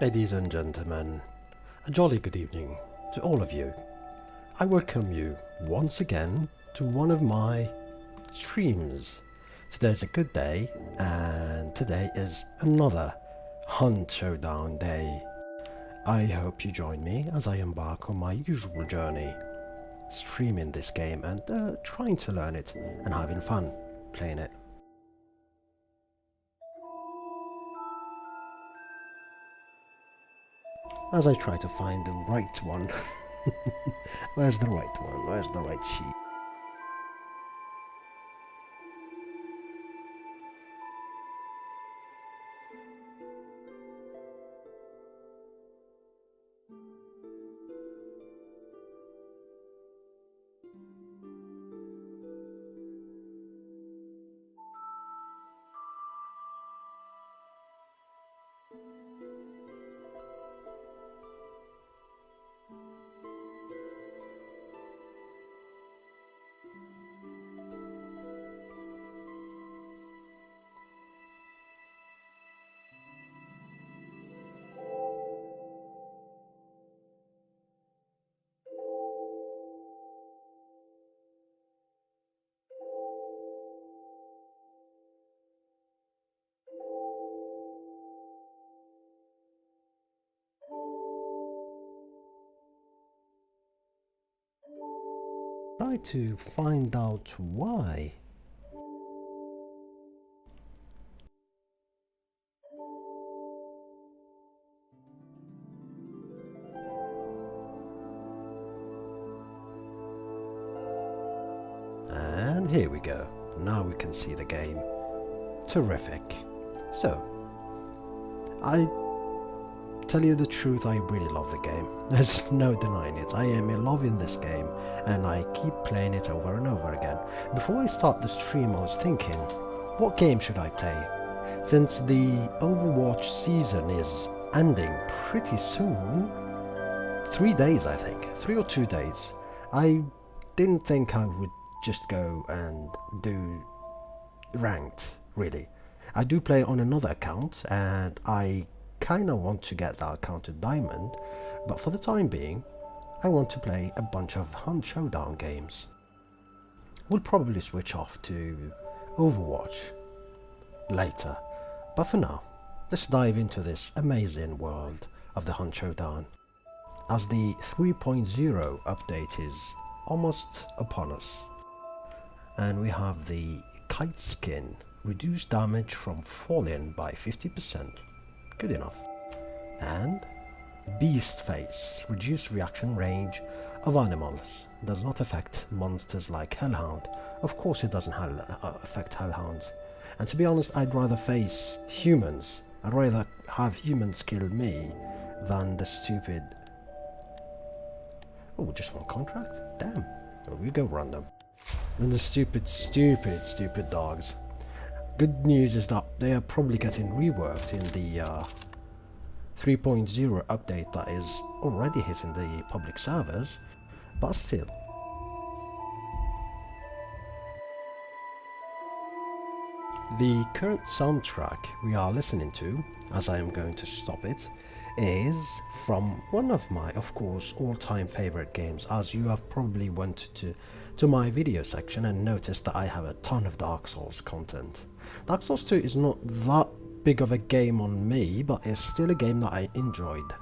Ladies and gentlemen, a jolly good evening to all of you. I welcome you once again to one of my streams. Today's a good day, and today is another Hunt Showdown day. I hope you join me as I embark on my usual journey, streaming this game and trying to learn it and having fun playing it. As I try to find the right one. Where's the right one? Where's the right sheet? Try to find out why. And here we go. Now we can see the game. Terrific. So, I tell you the truth, I really love the game. There's no denying it. I am in love in this game and I keep playing it over and over again. Before I start the stream I was thinking, what game should I play? Since the Overwatch season is ending pretty soon, 3 days I think, 3 or 2 days, I didn't think I would just go and do ranked, really. I do play on another account and I kinda want to get that account to diamond, but for the time being I want to play a bunch of Hunt Showdown games. We'll probably switch off to Overwatch later, but for now let's dive into this amazing world of the Hunt Showdown, as the 3.0 update is almost upon us. And we have the Kite skin, reduced damage from falling by 50%, good enough. And Beast face, reduced reaction range of animals, does not affect monsters like Hellhound. Of course it doesn't affect Hellhounds. And to be honest, I'd rather face humans. I'd rather have humans kill me than the stupid... Oh, just one contract? Damn. Oh, we go random. And the stupid dogs. Good news is that they are probably getting reworked in the 3.0 update that is already hitting the public servers, but still. The current soundtrack we are listening to, as I am going to stop it, is from one of my, of course, all-time favorite games, as you have probably went to my video section and noticed that I have a ton of Dark Souls content. Dark Souls 2 is not that big of a game on me, but it's still a game that I enjoyed.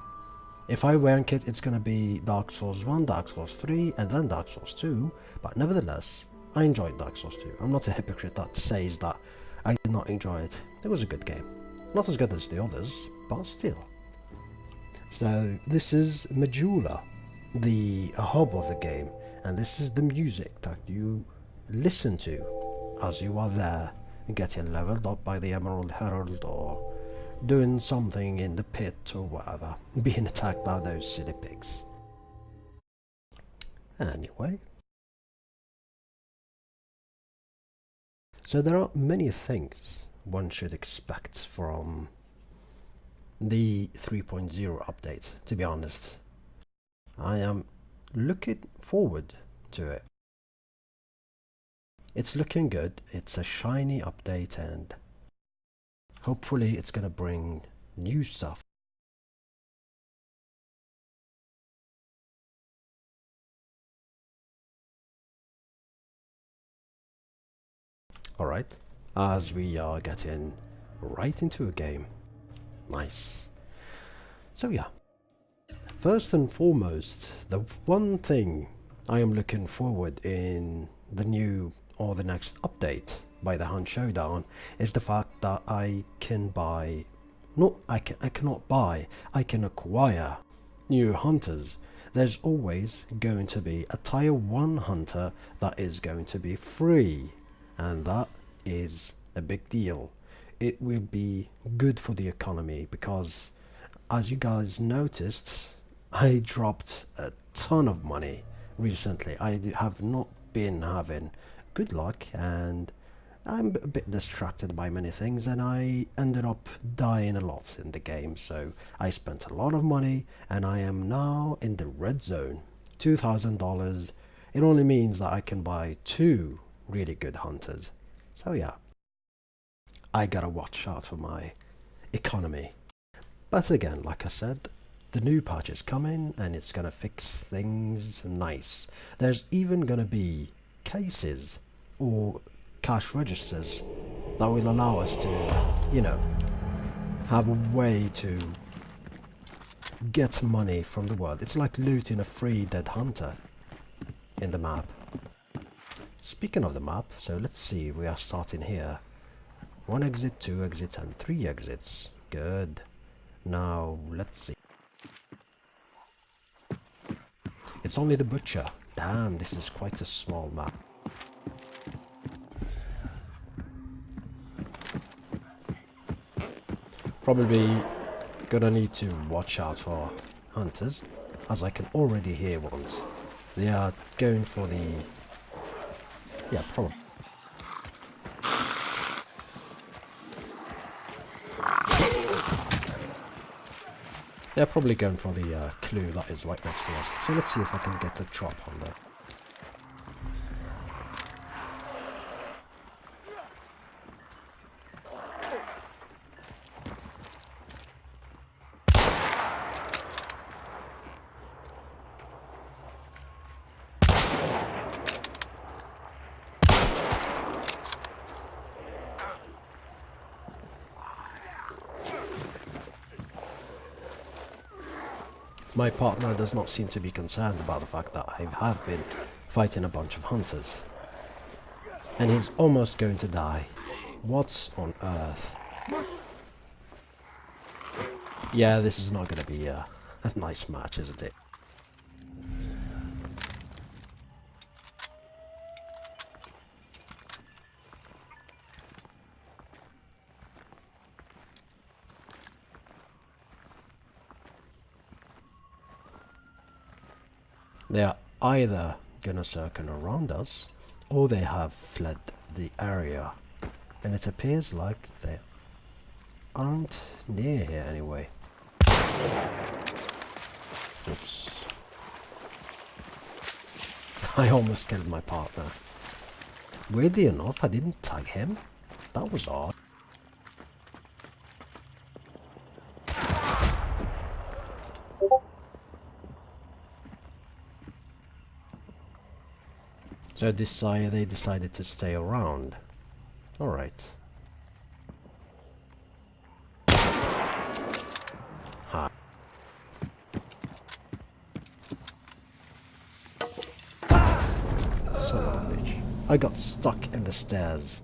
If I rank it, it's gonna be Dark Souls 1, Dark Souls 3, and then Dark Souls 2, but nevertheless, I enjoyed Dark Souls 2. I'm not a hypocrite that says that I did not enjoy it. It was a good game. Not as good as the others, but still. So this is Majula, the hub of the game, and this is the music that you listen to as you are there getting leveled up by the Emerald Herald or doing something in the pit or whatever, being attacked by those silly pigs. Anyway, so there are many things one should expect from the 3.0 update, to be honest. I am looking forward to it. It's looking good, it's a shiny update and hopefully it's gonna bring new stuff. Alright, as we are getting right into a game. Nice. So yeah, first and foremost, the one thing I am looking forward in the new or the next update by the Hunt Showdown is the fact that I can buy, I cannot buy, I can acquire new hunters. There's always going to be a tier 1 hunter that is going to be free, and that is a big deal. It will be good for the economy because, as you guys noticed, I dropped a ton of money recently. I have not been having good luck, and I'm a bit distracted by many things, and I ended up dying a lot in the game. So I spent a lot of money, and I am now in the red zone. $2,000. It only means that I can buy 2 really good hunters. So yeah, I gotta watch out for my economy. But again, like I said, the new patch is coming and it's gonna fix things nice. There's even gonna be cases or cash registers that will allow us to, you know, have a way to get money from the world. It's like looting a free dead hunter in the map. Speaking of the map, so let's see, we are starting here. 1 exit, 2 exits and 3 exits. Good. Now, let's see. It's only the butcher. Damn, this is quite a small map. Probably gonna need to watch out for hunters, as I can already hear ones. They are going for the... yeah, probably. They're probably going for the clue that is right next to us. So let's see if I can get the drop on there. My partner does not seem to be concerned about the fact that I have been fighting a bunch of hunters. And he's almost going to die. What on earth? Yeah, this is not going to be a nice match, isn't it? They are either gonna circle around us, or they have fled the area. And it appears like they aren't near here anyway. Oops. I almost killed my partner. Weirdly enough, I didn't tag him. That was odd. So they decided to stay around. Alright. Ha. Son of a bitch. I got stuck in the stairs.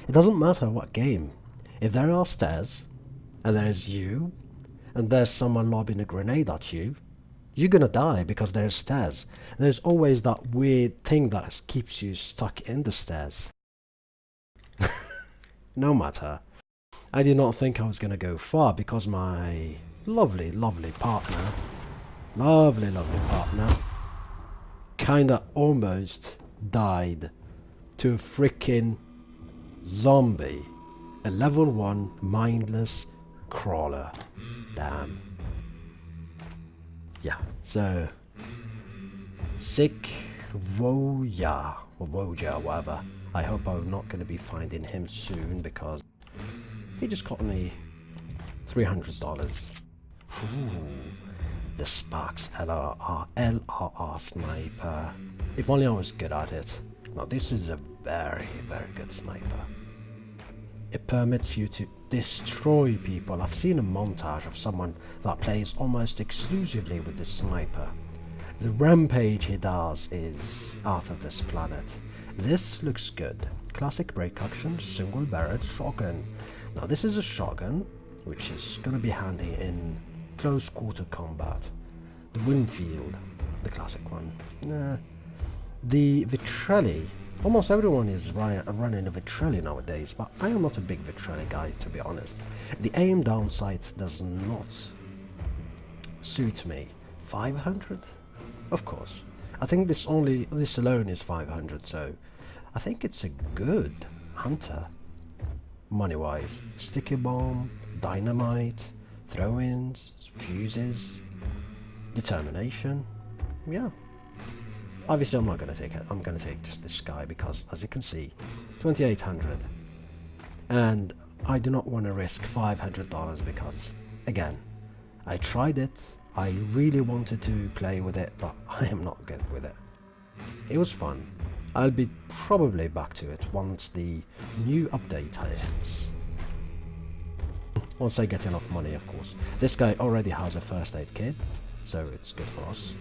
It doesn't matter what game. If there are stairs, and there's you, and there's someone lobbing a grenade at you, you're gonna die because there's stairs. There's always that weird thing that keeps you stuck in the stairs. No matter. I did not think I was gonna go far because my lovely partner, kinda almost died to a freaking zombie. A level 1 mindless crawler. Damn. Yeah, so Sick Woja or Woja, whatever. I hope I'm not going to be finding him soon because he just got me $300. Ooh, the Sparks LRR Sniper. If only I was good at it. Now this is a very, very good sniper. It permits you to destroy people. I've seen a montage of someone that plays almost exclusively with this sniper. The rampage he does is out of this planet. This looks good. Classic break action, single barrel shotgun. Now this is a shotgun, which is gonna be handy in close quarter combat. The Winfield, the classic one. The Vitrelli. Almost everyone is running a Vitrelli nowadays, but I am not a big Vitrelli guy, to be honest. The aim down sight does not suit me. 500? Of course. I think this alone is 500, so I think it's a good hunter. Money-wise. Sticky bomb, dynamite, throw-ins, fuses, determination. Yeah. Obviously I'm not going to take it. I'm going to take just this guy because, as you can see, 2800. And I do not want to risk $500 because, again, I tried it. I really wanted to play with it, but I am not good with it. It was fun. I'll be probably back to it once the new update hits. Once I get enough money, of course. This guy already has a first aid kit, so it's good for us.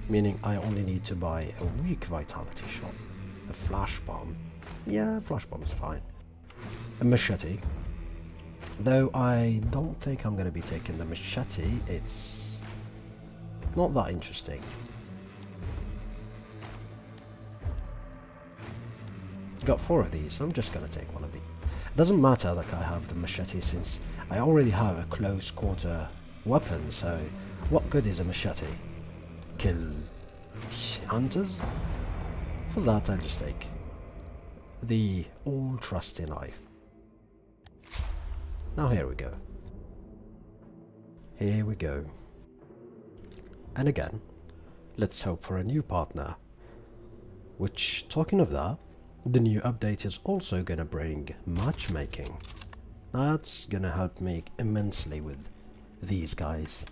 Meaning I only need to buy a weak vitality shot. A flash bomb. Yeah, flash bomb is fine. A machete. Though I don't think I'm going to be taking the machete. It's not that interesting. Got 4 of these, so I'm just going to take one of these. Doesn't matter that I have the machete since I already have a close quarter weapon, so what good is a machete? Kill hunters? For that I'll just take the all trusty knife. Now here we go. Here we go. And again, let's hope for a new partner. Which, talking of that, the new update is also gonna bring matchmaking. That's gonna help me immensely with these guys.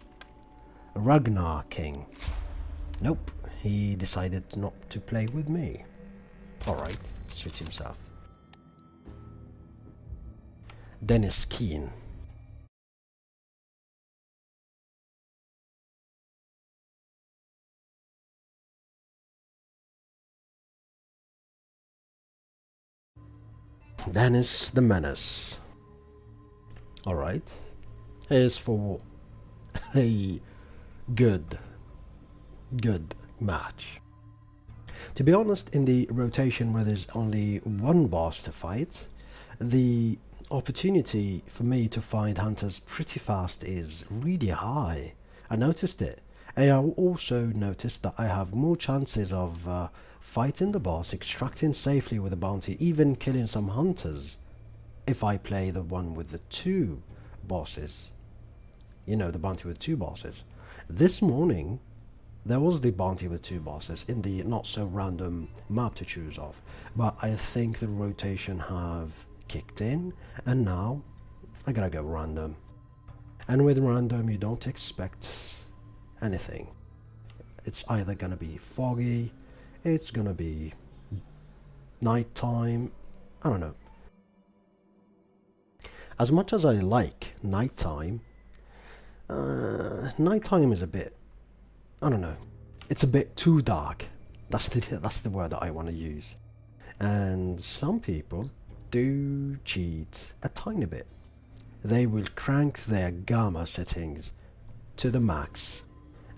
Ragnar King. Nope, he decided not to play with me. Alright, suit himself. Dennis Keen. Dennis the Menace. Alright. Here's for a good match. To be honest, in the rotation where there's only one boss to fight, the opportunity for me to find hunters pretty fast is really high. I noticed it. And I also noticed that I have more chances of fighting the boss, extracting safely with a bounty, even killing some hunters if I play the one with the 2 bosses. You know, the bounty with 2 bosses. This morning there was the bounty with 2 bosses in the not so random map to choose of, but I think the rotation have kicked in and now I gotta go random. And with random you don't expect anything. It's either gonna be foggy, it's gonna be nighttime, I don't know. As much as I like nighttime, nighttime is a bit, I don't know, it's a bit too dark. That's the word that I want to use. And some people do cheat a tiny bit. They will crank their gamma settings to the max,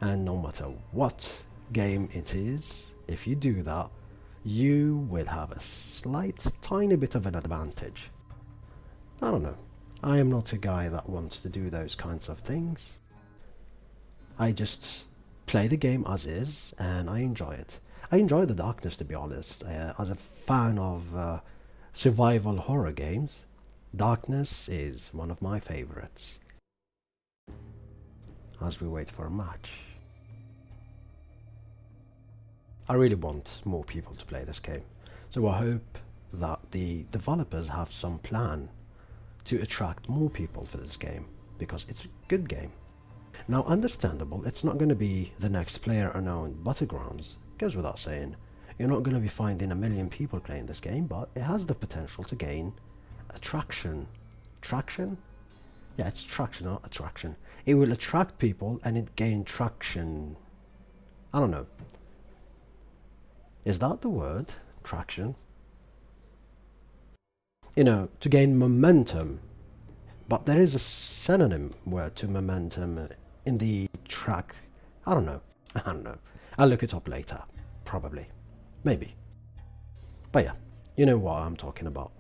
and no matter what game it is, if you do that, you will have a slight tiny bit of an advantage. I don't know. I am not a guy that wants to do those kinds of things. I just play the game as is and I enjoy it. I enjoy the darkness, to be honest. As a fan of survival horror games, darkness is one of my favorites. As we wait for a match. I really want more people to play this game, so I hope that the developers have some plan to attract more people for this game, because it's a good game. Now, understandable, it's not going to be the next PlayerUnknown Battlegrounds, goes without saying. You're not going to be finding a million people playing this game, but it has the potential to gain attraction. Traction? Yeah, it's traction, not attraction. It will attract people and it gain traction. I don't know. Is that the word? Traction? You know, to gain momentum. But there is a synonym word to momentum in the track. I don't know. I don't know. I'll look it up later. Probably. Maybe. But yeah, you know what I'm talking about.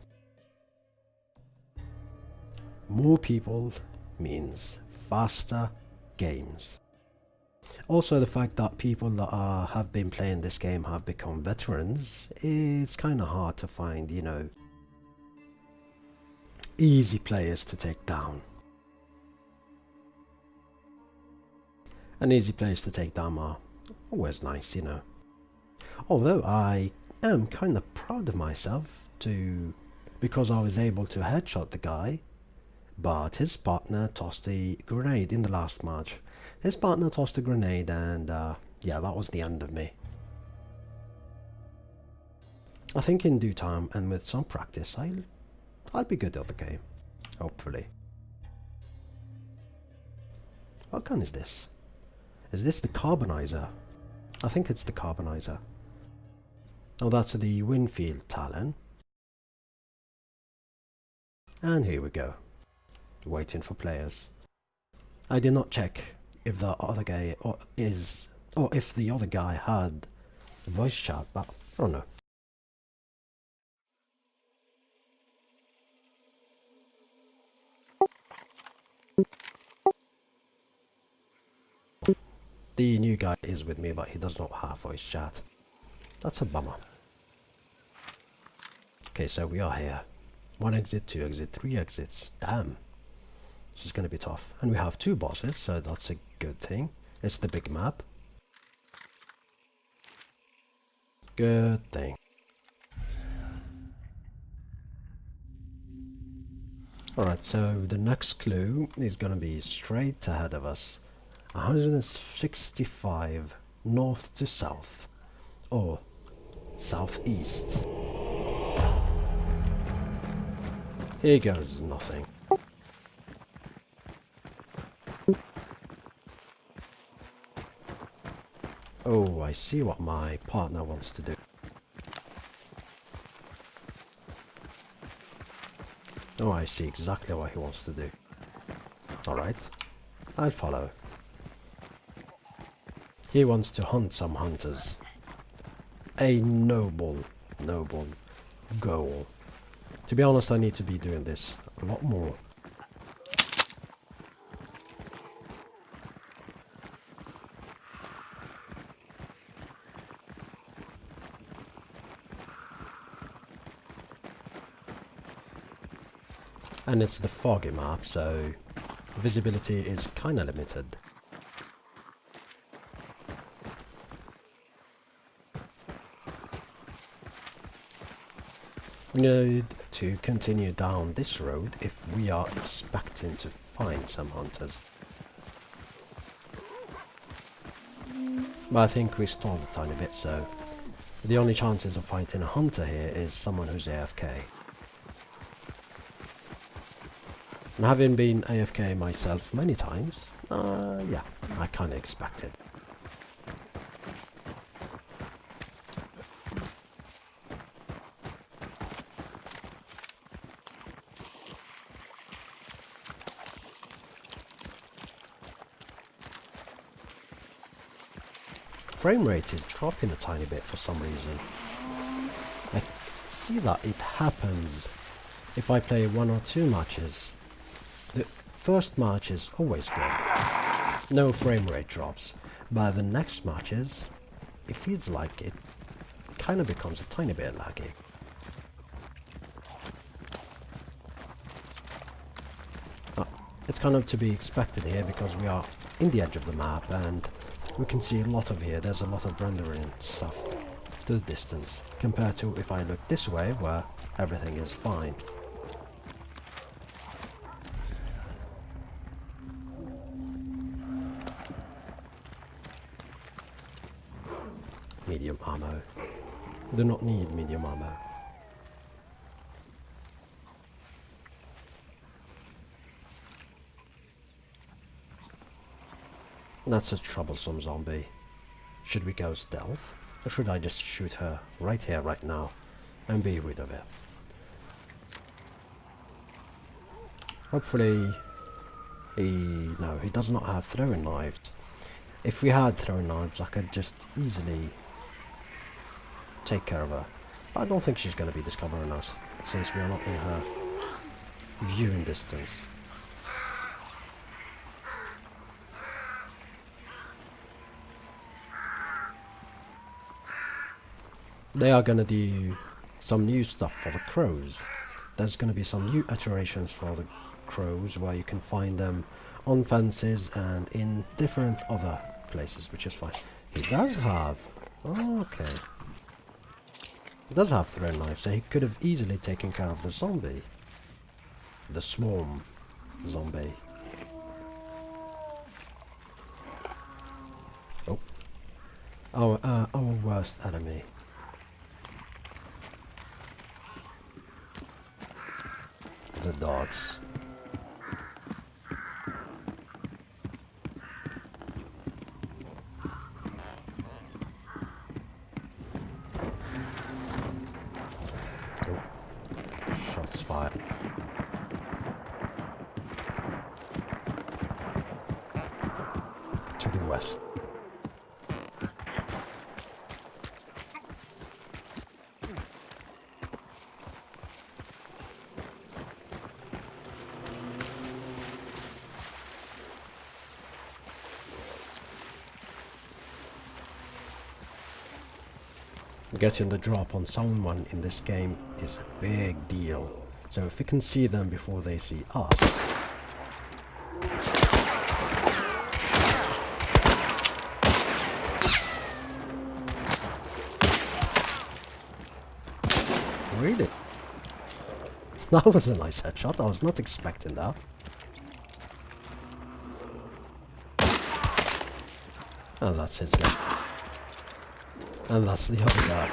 More people means faster games. Also, the fact that people that have been playing this game have become veterans, it's kind of hard to find, you know, easy players to take down. And easy players to take down are always nice, you know. Although I am kind of proud of myself because I was able to headshot the guy, but his partner tossed a grenade in the last match. His partner tossed a grenade and yeah, that was the end of me. I think in due time and with some practice I'll be good at the game, hopefully. What gun is this? Is this the carbonizer? I think it's the carbonizer. Oh, that's the Winfield Talon. And here we go. Waiting for players. I did not check if the other guy or if the other guy had voice chat, but I don't know. The new guy is with me, but he does not have voice chat. That's a bummer. Okay, so we are here. 1 exit, 2 exit, 3 exits. Damn. This is going to be tough. And we have 2 bosses, so that's a good thing. It's the big map. Good thing. Alright, so the next clue is going to be straight ahead of us. 165 north to south, or southeast. Here goes nothing. Oh, I see what my partner wants to do. Oh, I see exactly what he wants to do. Alright, I'll follow. He wants to hunt some hunters. A noble goal. To be honest, I need to be doing this a lot more. And it's the foggy map, so visibility is kinda limited. We need to continue down this road if we are expecting to find some hunters. But I think we stalled a tiny bit, so the only chances of fighting a hunter here is someone who's AFK. And having been AFK myself many times, yeah, I kinda expected. Frame rate is dropping a tiny bit for some reason. I see that it happens if I play 1 or 2 matches. The first match is always good, no frame rate drops, but the next matches, it feels like it kind of becomes a tiny bit laggy. It's kind of to be expected here because we are in the edge of the map and we can see a lot of here. There's a lot of rendering stuff to the distance compared to if I look this way where everything is fine. Medium ammo. Do not need medium armor. That's a troublesome zombie. Should we go stealth? Or should I just shoot her right here, right now, and be rid of it? Hopefully... No, he does not have throwing knives. If we had throwing knives, I could just easily take care of her. But I don't think she's going to be discovering us, since we are not in her viewing distance. They are going to do some new stuff for the crows. There's going to be some new iterations for the crows where you can find them on fences and in different other places, which is fine. He does have... Oh, okay. He does have throwing knives, so he could have easily taken care of the zombie. The swarm zombie. Oh. Our worst enemy. The dogs. Oh. Shots fired. To the west. Getting the drop on someone in this game is a big deal. So if we can see them before they see us... Really? That was a nice headshot. I was not expecting that. Oh, that's his guy. And that's the other guy.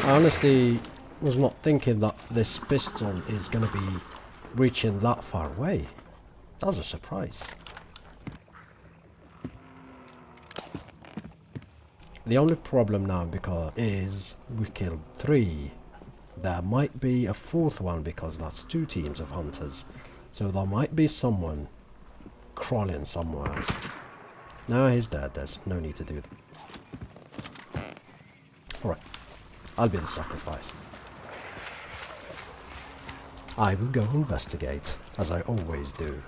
I honestly was not thinking that this pistol is going to be reaching that far away. That was a surprise. The only problem now is we killed 3. There might be a 4th one because that's 2 teams of hunters. So there might be someone crawling somewhere. No, he's dead. There's no need to do that. Alright. I'll be the sacrifice. I will go investigate, as I always do.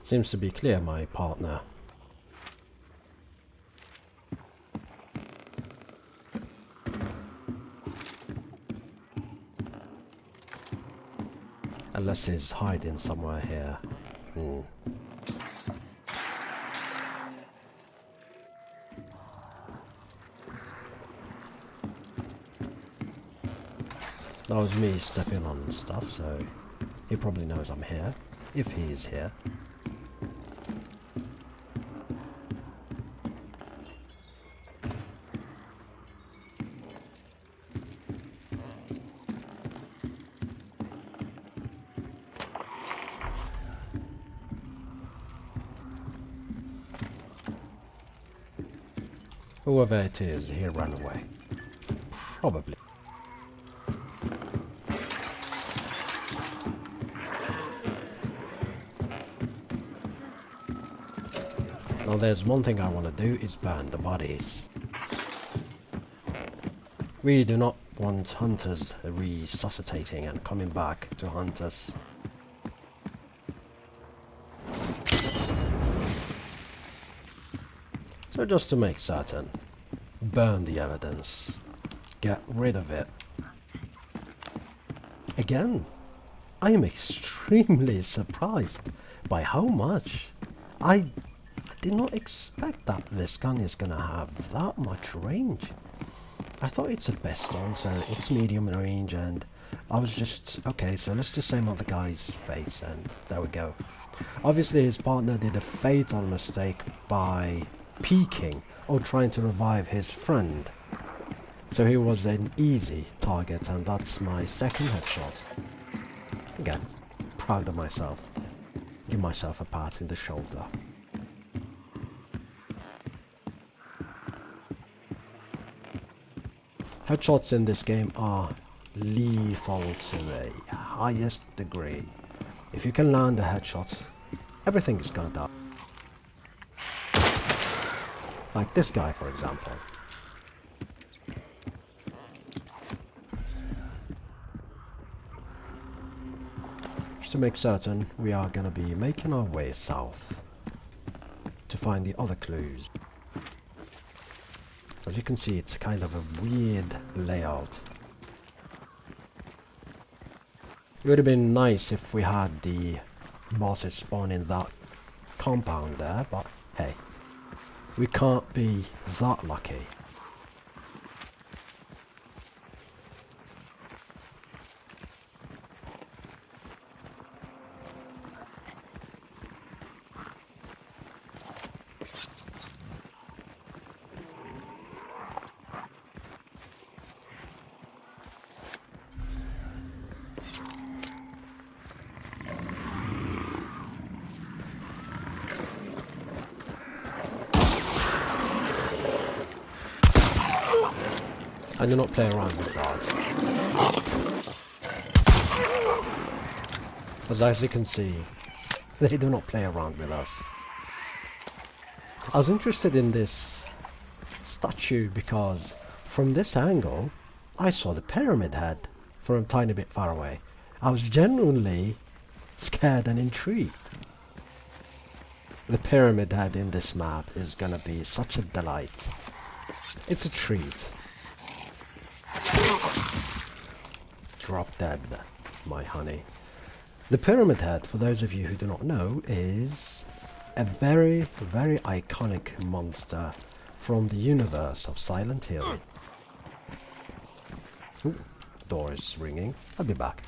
Seems to be clear, my partner. Unless he's hiding somewhere here. That was me stepping on stuff, so he probably knows I'm here, if he is here. Whoever it is, he ran away. Probably. Now there's one thing I want to do is burn the bodies. We do not want hunters resuscitating and coming back to hunt us. So just to make certain, burn the evidence. Get rid of it. Again, I am extremely surprised by how much. I did not expect that this gun is gonna have that much range. I thought it's a pistol, so it's medium range, and I was just, okay, so let's just aim at the guy's face, and there we go. Obviously his partner did a fatal mistake by peeking or trying to revive his friend. So he was an easy target, and that's my second headshot. Again, proud of myself. Give myself a pat in the shoulder. Headshots in this game are lethal to a highest degree. If you can land a headshot, everything is gonna die. Like this guy, for example. Just to make certain, we are gonna be making our way south to find the other clues. As you can see, it's kind of a weird layout. It would have been nice if we had the bosses spawn in that compound there, but hey, we can't be that lucky. I do not play around with guards. As you can see, they do not play around with us. I was interested in this statue because from this angle, I saw the pyramid head from a tiny bit far away. I was genuinely scared and intrigued. The pyramid head in this map is gonna be such a delight. It's a treat. Drop dead, my honey. The pyramid head, for those of you who do not know, is a very, very iconic monster from the universe of Silent Hill. Ooh, door is ringing. I'll be back.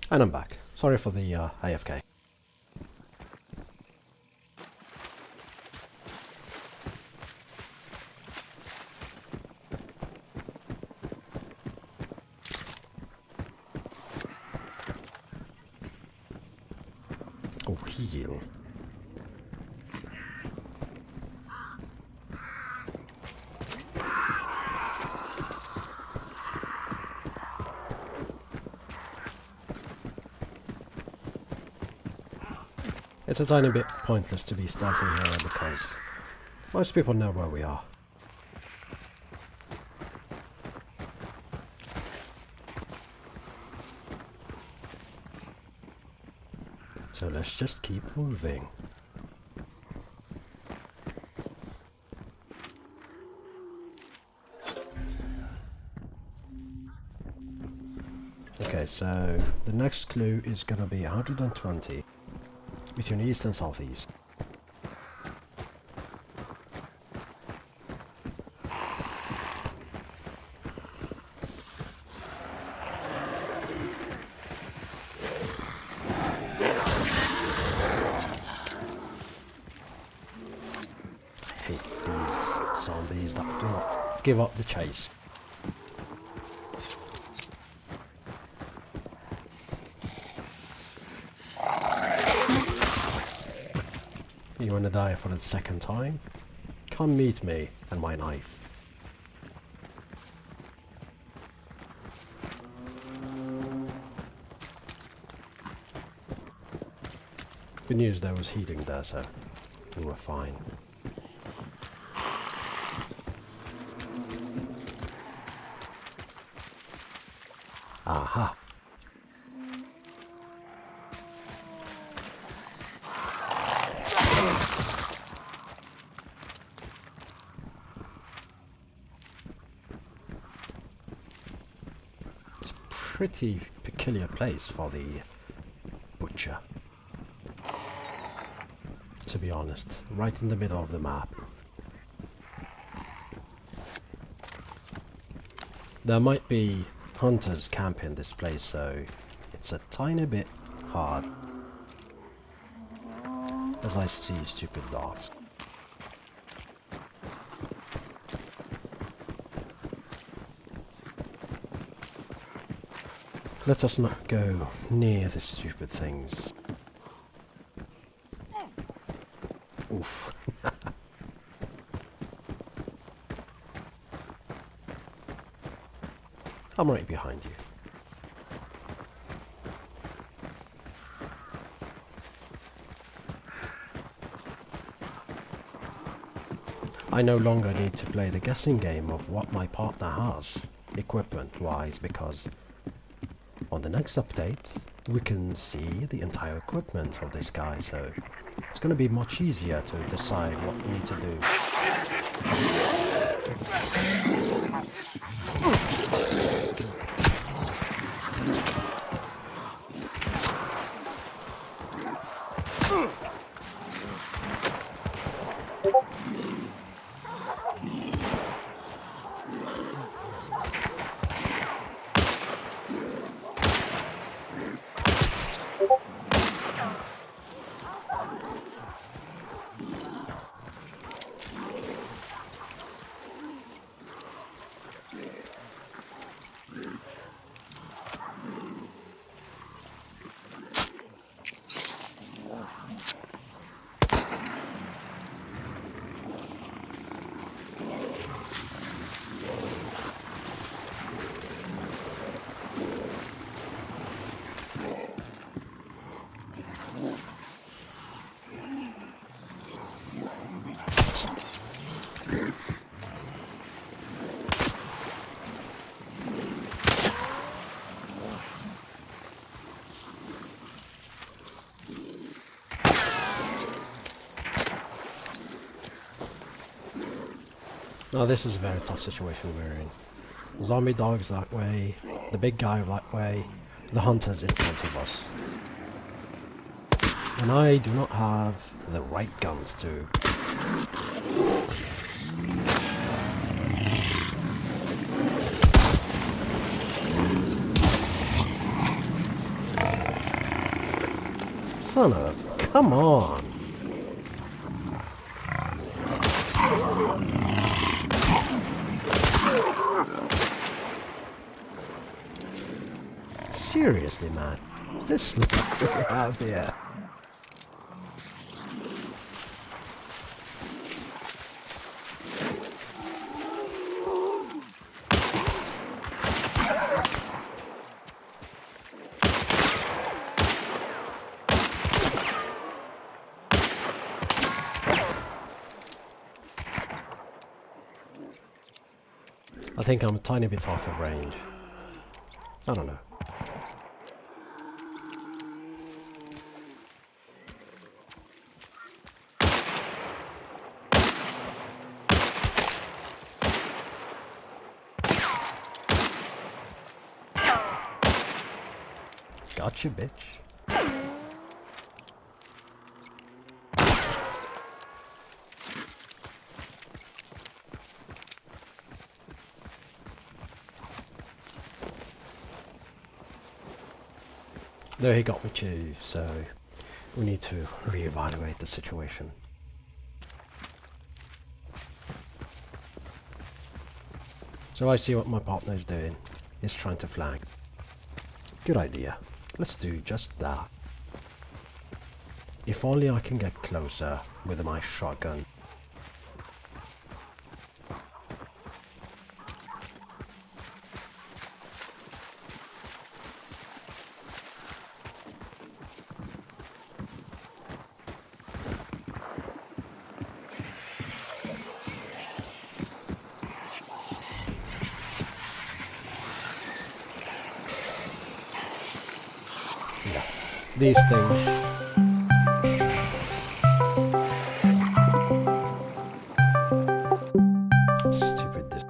And I'm back. Sorry for the AFK. Oh, heal. It's a tiny bit pointless to be stealthy here because most people know where we are. So let's just keep moving. Okay, so the next clue is gonna be 120. Between east and southeast. I hate these zombies that do not give up the chase. You wanna die for the second time? Come meet me and my knife. Good news, there was heating there, so we were fine. Aha! It's a pretty peculiar place for the butcher, to be honest. Right in the middle of the map. There might be hunters camping this place, so it's a tiny bit hard as I see stupid dogs. Let us not go near the stupid things. Oof. I'm right behind you. I no longer need to play the guessing game of what my partner has, equipment-wise, because on the next update we can see the entire equipment of this guy, so it's going to be much easier to decide what we need to do. Now this is a very tough situation we're in. Zombie dogs that way, the big guy that way, the hunters in front of us. And I do not have the right guns to... Son of... Come on! Seriously, man. This luck we have here. I think I'm a tiny bit out of range. I don't know. Gotcha, bitch. There he got me too, so we need to reevaluate the situation. So I see what my partner is doing. He's trying to flank. Good idea. Let's do just that. If only I can get closer with my shotgun. Yeah, these things. Stupid.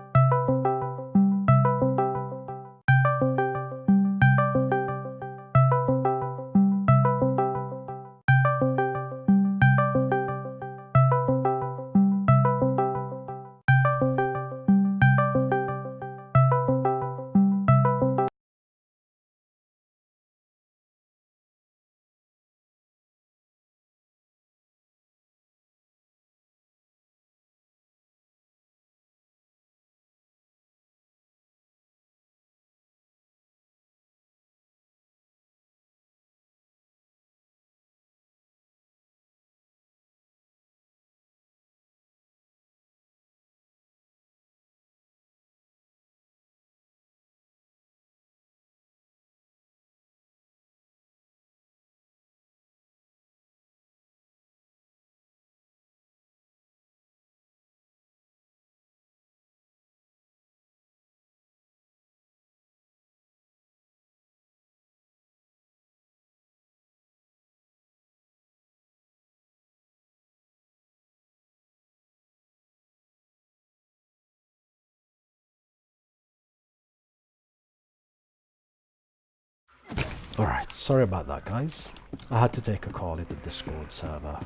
Alright, sorry about that, guys. I had to take a call at the Discord server.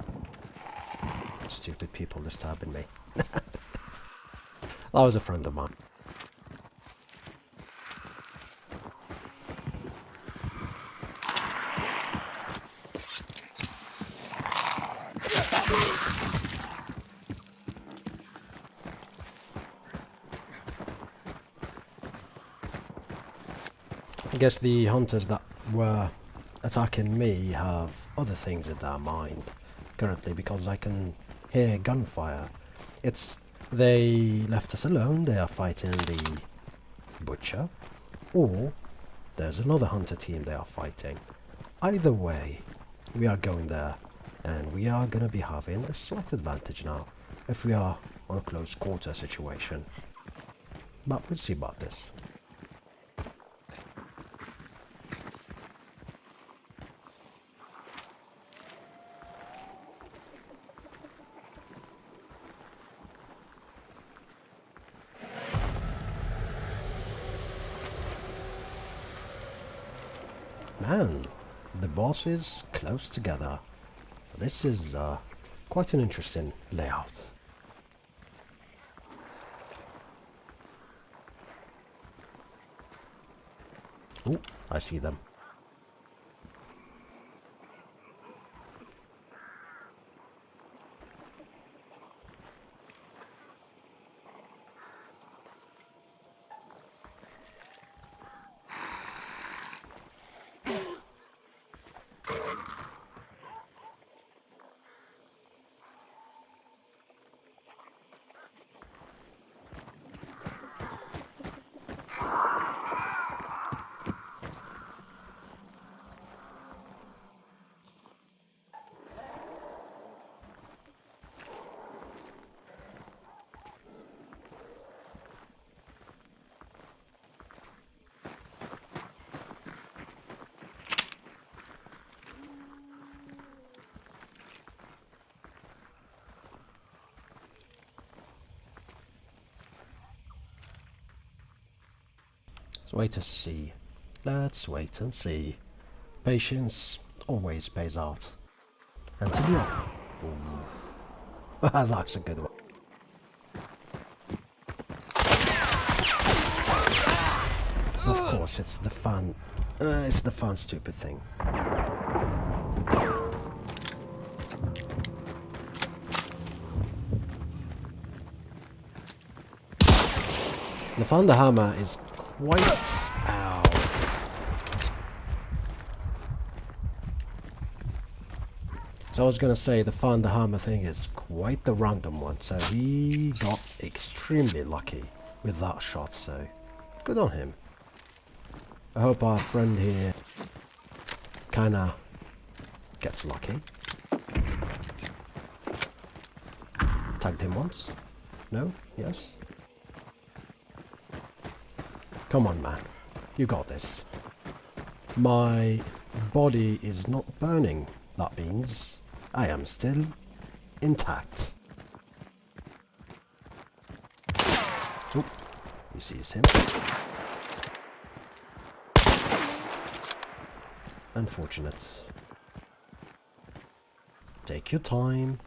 Stupid people disturbing me. That was a friend of mine. I guess the hunters that were attacking me have other things in their mind currently, because I can hear gunfire. They left us alone, they are fighting the butcher, or there's another hunter team they are fighting. Either way, we are going there, and we are gonna be having a slight advantage now if we are on a close quarter situation. But we'll see about this. Man, the boss is close together. This is quite an interesting layout. Oh, I see them. Let's wait to see. Let's wait and see. Patience always pays out. And to be honest, that's a good one. Of course, it's the fun. It's the fun, stupid thing. The Thunder Hammer is quite... Ow. So I was gonna say, the Thunder Hammer thing is quite the random one, so he got extremely lucky with that shot, so good on him. I hope our friend here kinda gets lucky. Tagged him once? No? Yes? Come on, man. You got this. My body is not burning. That means I am still intact. Oh, he sees him. Unfortunate. Take your time,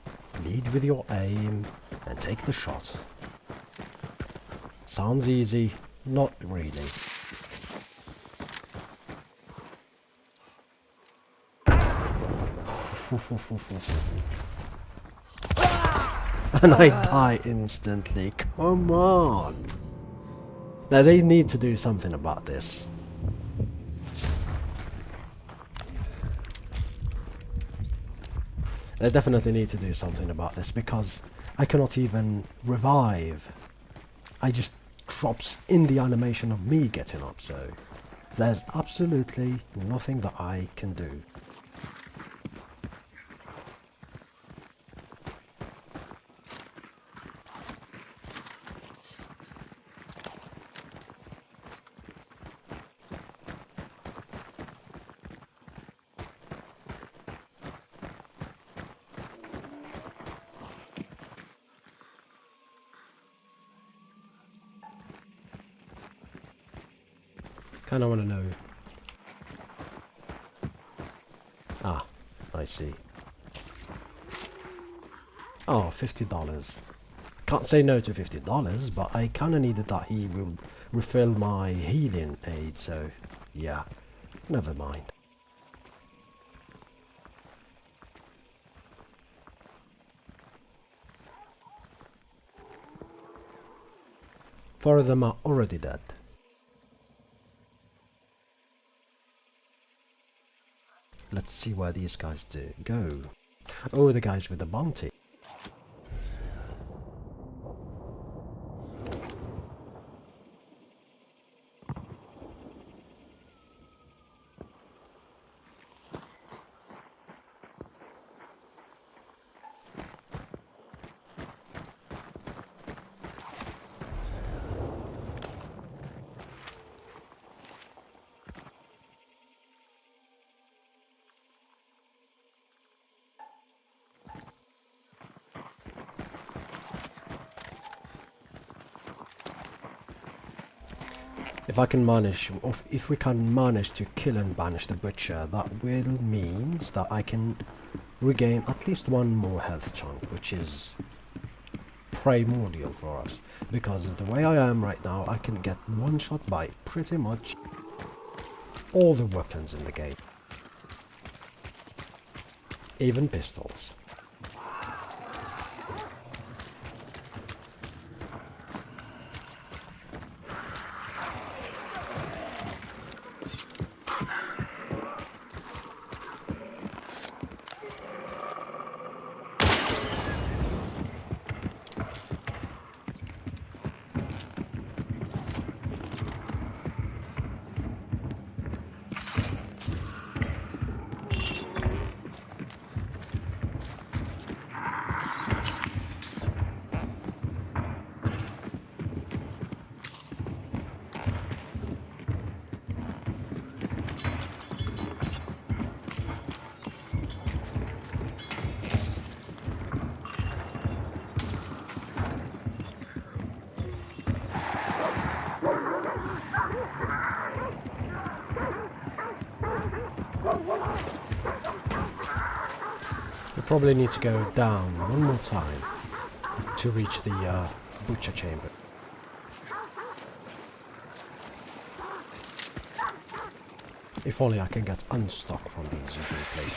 lead with your aim, and take the shot. Sounds easy, not really. And I die instantly. Come on. Now they need to do something about this. They definitely need to do something about this because I cannot even revive. I just drops in the animation of me getting up, so there's absolutely nothing that I can do. Kinda wanna know. Ah, I see. Oh, $50. Can't say no to $50, but I kinda needed that he will refill my healing aid, so yeah, never mind. Four of them are already dead. Let's see where these guys go. Oh, the guys with the bounty. If I can manage, or if we can manage to kill and banish the butcher, that will means that I can regain at least one more health chunk, which is primordial for us. Because the way I am right now, I can get one shot by pretty much all the weapons in the game. Even pistols. We probably need to go down one more time to reach the butcher chamber. If only I can get unstuck from these usual places.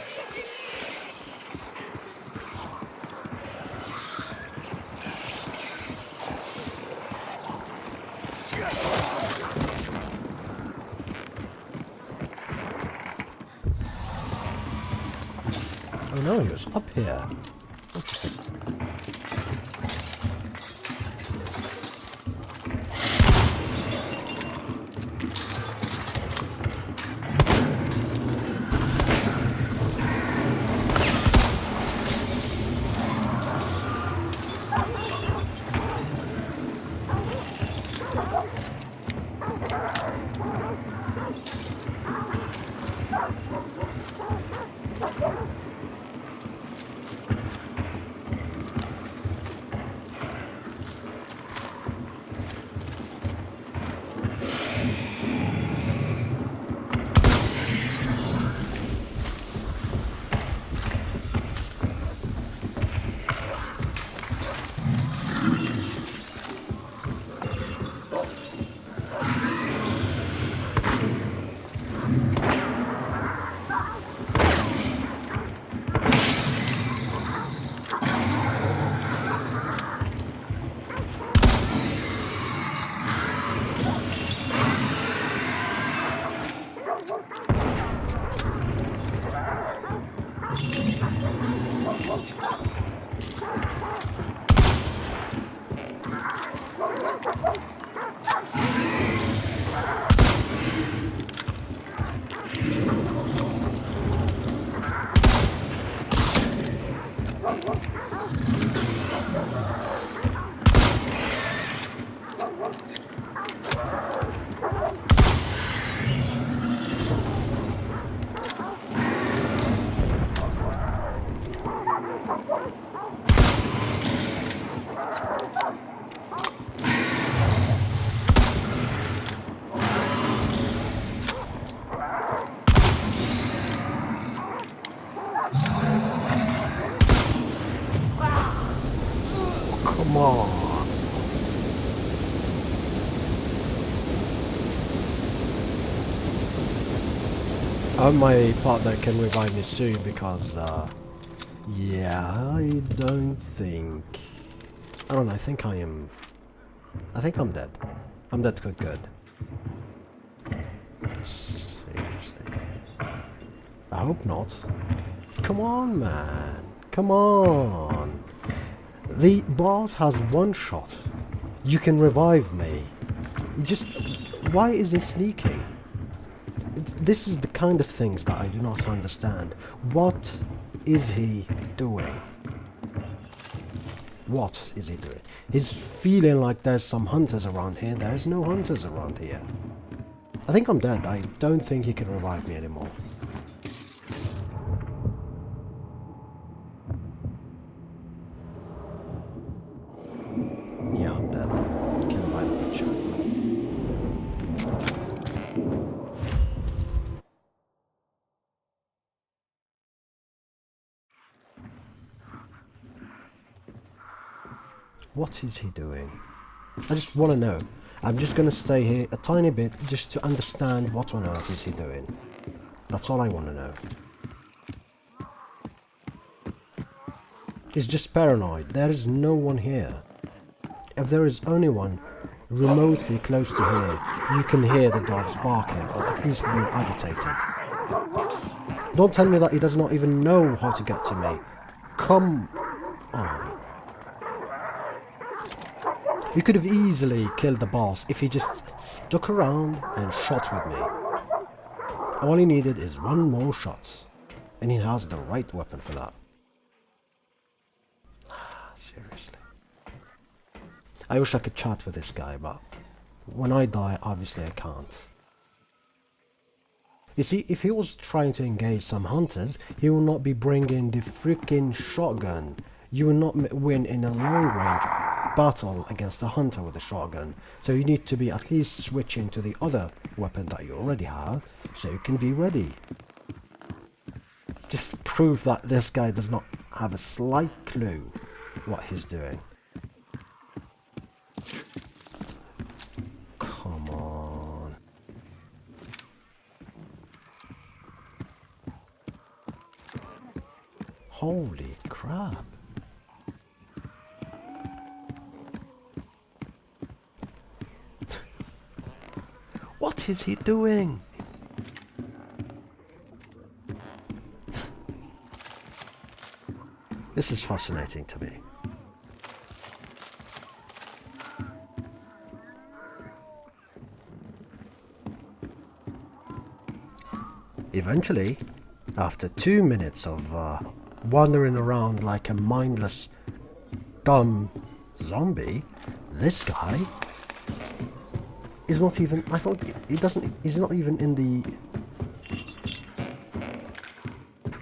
Oh no, he was up here. Interesting. Come on. I hope my partner can revive me soon because, yeah, I don't think... I don't know, I think I'm dead. I'm dead for good. Seriously. I hope not. Come on, man. Come on. The boss has one shot. You can revive me. You just... Why is he sneaking? This is the kind of things that I do not understand. What is he doing? What is he doing? He's feeling like there's some hunters around here. There's no hunters around here. I think I'm dead. I don't think he can revive me anymore. Yeah, I'm dead. Killed by the butcher. What is he doing? I just want to know. I'm just going to stay here a tiny bit just to understand what on earth is he doing. That's all I want to know. He's just paranoid. There is no one here. If there is anyone remotely close to here, you can hear the dogs barking, or at least being agitated. Don't tell me that he does not even know how to get to me. Come on. He could have easily killed the boss if he just stuck around and shot with me. All he needed is one more shot, and he has the right weapon for that. Seriously. I wish I could chat with this guy, but when I die, obviously I can't. You see, if he was trying to engage some hunters, he will not be bringing the freaking shotgun. You will not win in a long-range battle against a hunter with a shotgun. So you need to be at least switching to the other weapon that you already have, so you can be ready. Just prove that this guy does not have a slight clue what he's doing. Come on. Holy crap. What is he doing? This is fascinating to me. Eventually, after 2 minutes of wandering around like a mindless, dumb zombie, this guy is not even... I thought he doesn't... He's not even in the...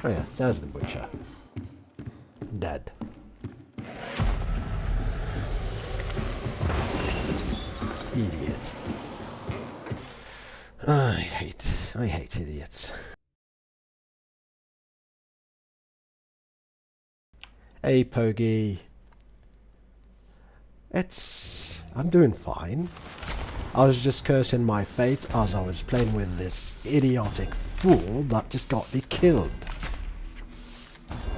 Oh yeah, there's the butcher. Dead. Idiot. I hate idiots. Hey, Pogi. I'm doing fine. I was just cursing my fate as I was playing with this idiotic fool that just got me killed.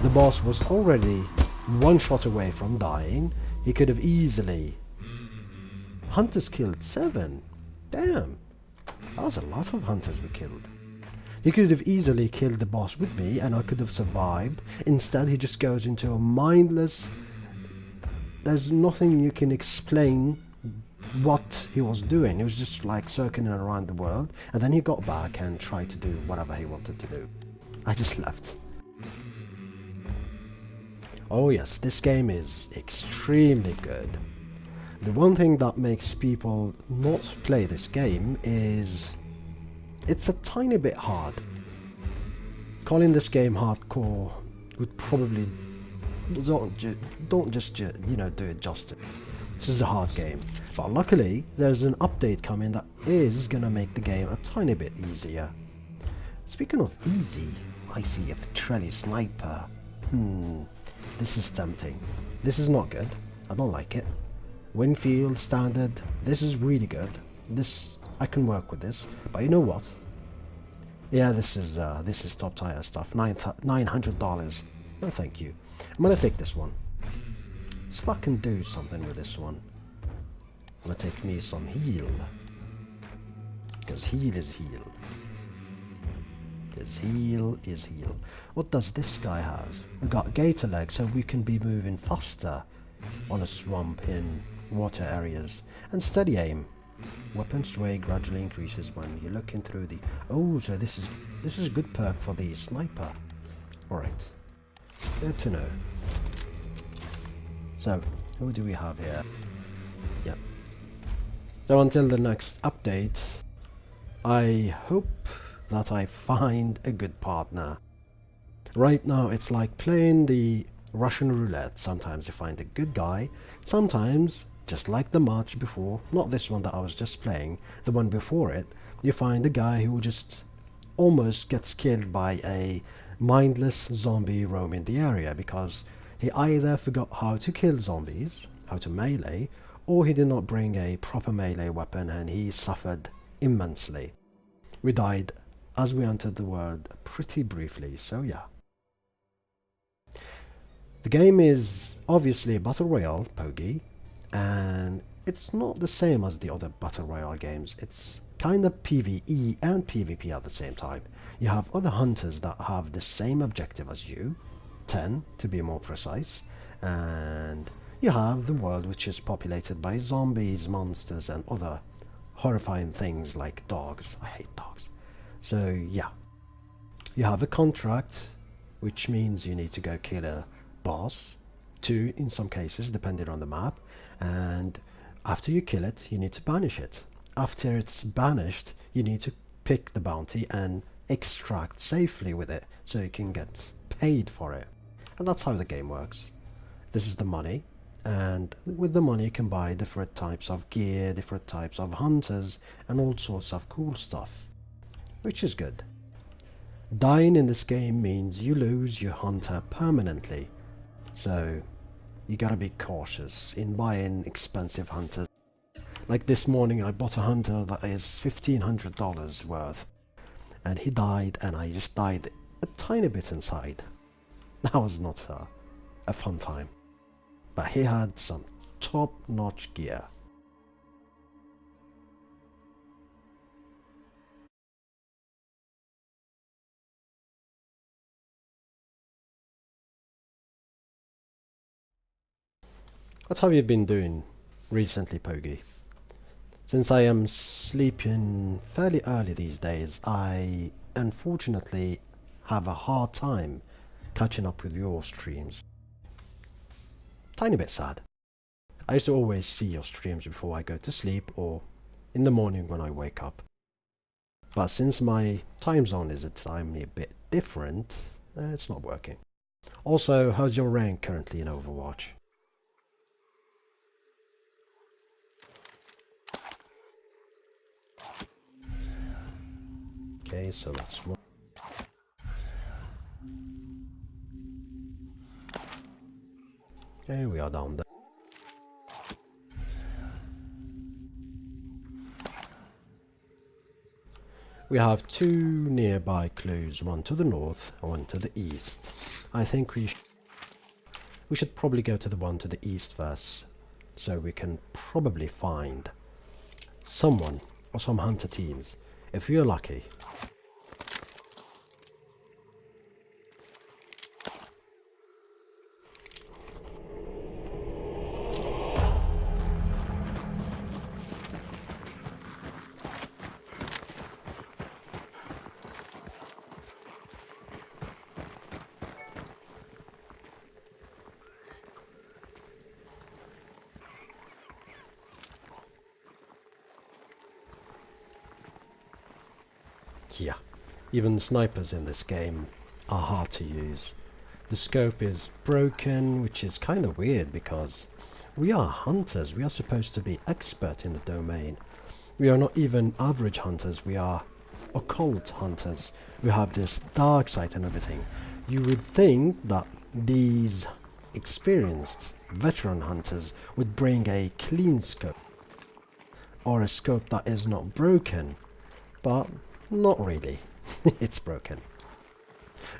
The boss was already one shot away from dying. He could have easily... Hunters killed 7. Damn. That was a lot of hunters we killed. He could have easily killed the boss with me and I could have survived. Instead, he just goes into a mindless... There's nothing you can explain what he was doing. He was just like circling around the world, and then he got back and tried to do whatever he wanted to do. I just left. Oh yes, this game is extremely good. The one thing that makes people not play this game is it's a tiny bit hard. Calling this game hardcore would probably don't just do it justice. This is a hard game, but luckily there's an update coming that is gonna make the game a tiny bit easier. Speaking of easy, I see a Trelly sniper. This is tempting. This is not good. I don't like it. Winfield standard. This is really good. This I can work with this, but you know what? Yeah, this is top tier stuff. $900. No, thank you. I'm gonna take this one. So I can do something with this one. I'm gonna take me some heal. Because heal is heal. Because heal is heal. What does this guy have? We got gator leg, so we can be moving faster on a swamp in water areas. And steady aim. Weapon sway gradually increases when you're looking through the... Oh, so this is a good perk for the sniper. Alright. Good to know. So, who do we have here? Yep. So until the next update, I hope that I find a good partner. Right now it's like playing the Russian roulette. Sometimes you find a good guy, sometimes, just like the match before, not this one that I was just playing, the one before it, you find a guy who just almost gets killed by a mindless zombie roaming the area because he either forgot how to kill zombies, how to melee, or he did not bring a proper melee weapon and he suffered immensely. We died as we entered the world pretty briefly, so yeah. The game is obviously a Battle Royale, PUBG, and it's not the same as the other Battle Royale games. It's kind of PvE and PvP at the same time. You have other hunters that have the same objective as you, 10 to be more precise, and you have the world which is populated by zombies, monsters and other horrifying things like dogs. I hate dogs. So yeah, you have a contract, which means you need to go kill a boss, 2 in some cases depending on the map, and after you kill it you need to banish it. After it's banished you need to pick the bounty and extract safely with it so you can get paid for it. And that's how the game works. This is the money, and with the money you can buy different types of gear, different types of hunters and all sorts of cool stuff, which is good. Dying in this game means you lose your hunter permanently, so you gotta be cautious in buying expensive hunters. Like this morning I bought a hunter that is $1,500 worth, and he died and I just died a tiny bit inside. That was not a fun time, but he had some top-notch gear. What have you been doing recently, PUBG? Since I am sleeping fairly early these days, I unfortunately have a hard time catching up with your streams. Tiny bit sad. I used to always see your streams before I go to sleep or in the morning when I wake up. But since my time zone is a tiny bit different, it's not working. Also, how's your rank currently in Overwatch? Okay, so that's one. Okay, we are down there. We have 2 nearby clues, one to the north and one to the east. I think we should probably go to the one to the east first, so we can probably find someone or some hunter teams, if we are lucky. Yeah, even snipers in this game are hard to use. The scope is broken, which is kind of weird because we are hunters. We are supposed to be expert in the domain. We are not even average hunters. We are occult hunters. We have this dark sight and everything. You would think that these experienced veteran hunters would bring a clean scope or a scope that is not broken, but not really. It's broken.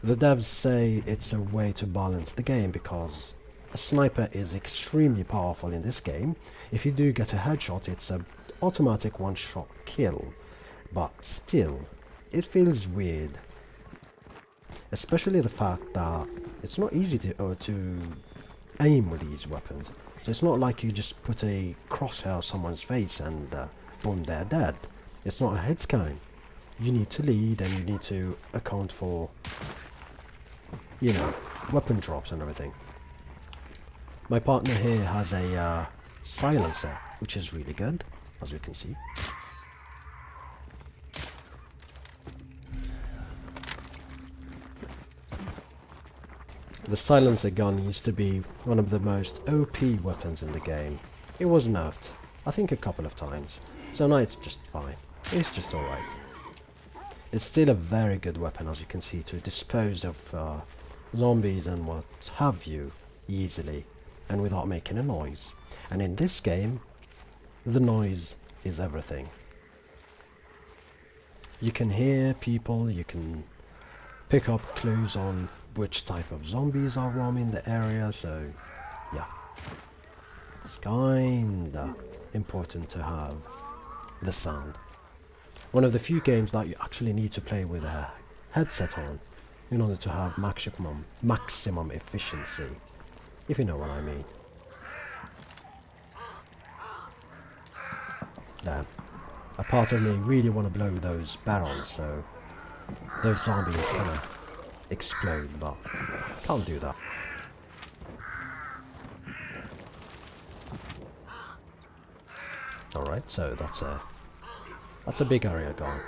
The devs say it's a way to balance the game because a sniper is extremely powerful in this game. If you do get a headshot, it's an automatic one-shot kill, but still, it feels weird. Especially the fact that it's not easy to aim with these weapons. So it's not like you just put a crosshair on someone's face and boom, they're dead. It's not a head scan. You need to lead and you need to account for, you know, weapon drops and everything. My partner here has a silencer, which is really good, as we can see. The silencer gun used to be one of the most OP weapons in the game. It was nerfed, I think a couple of times, so now it's just fine. It's just alright. It's still a very good weapon, as you can see, to dispose of zombies and what have you easily and without making a noise. And in this game, the noise is everything. You can hear people, you can pick up clues on which type of zombies are roaming the area, so yeah. It's kinda important to have the sound. One of the few games that you actually need to play with a headset on in order to have maximum efficiency, if you know what I mean. Damn. A part of me really want to blow those barrels so those zombies kinda explode, but can't do that. Alright, so that's a big area gone.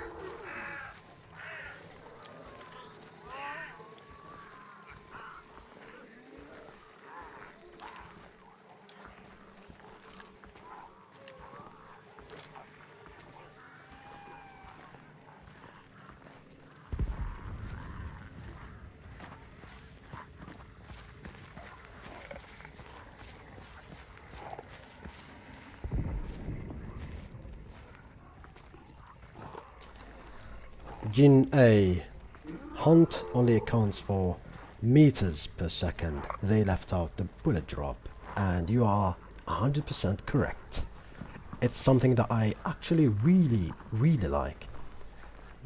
Gin A. Hunt only accounts for meters per second. They left out the bullet drop, and you are 100% correct. It's something that I actually really like.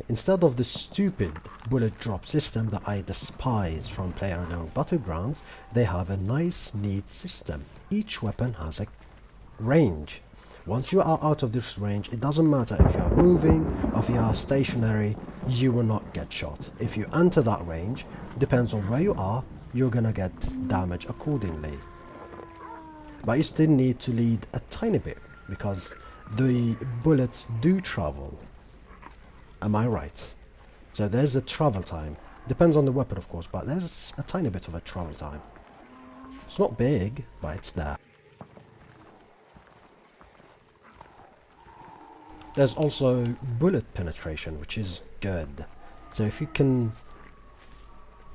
Instead of the stupid bullet drop system that I despise from PlayerUnknown Battlegrounds, they have a nice, neat system. Each weapon has a range. Once you are out of this range, it doesn't matter if you are moving or if you are stationary, you will not get shot. If you enter that range, depends on where you are, you're gonna get damage accordingly. But you still need to lead a tiny bit, because the bullets do travel. Am I right? So there's a travel time. Depends on the weapon, of course, but there's a tiny bit of a travel time. It's not big, but it's there. There's also bullet penetration, which is good. So if you can,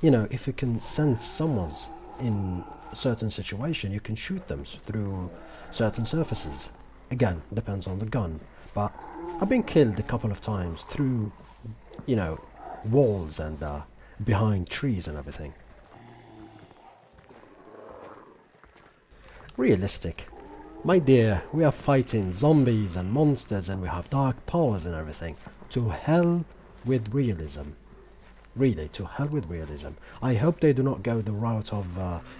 if you can sense someone's in a certain situation, you can shoot them through certain surfaces. Again, depends on the gun. But I've been killed a couple of times through, walls and behind trees and everything. Realistic. My dear, we are fighting zombies and monsters and we have dark powers and everything. To hell with realism. Really, to hell with realism. I hope they do not go the route of,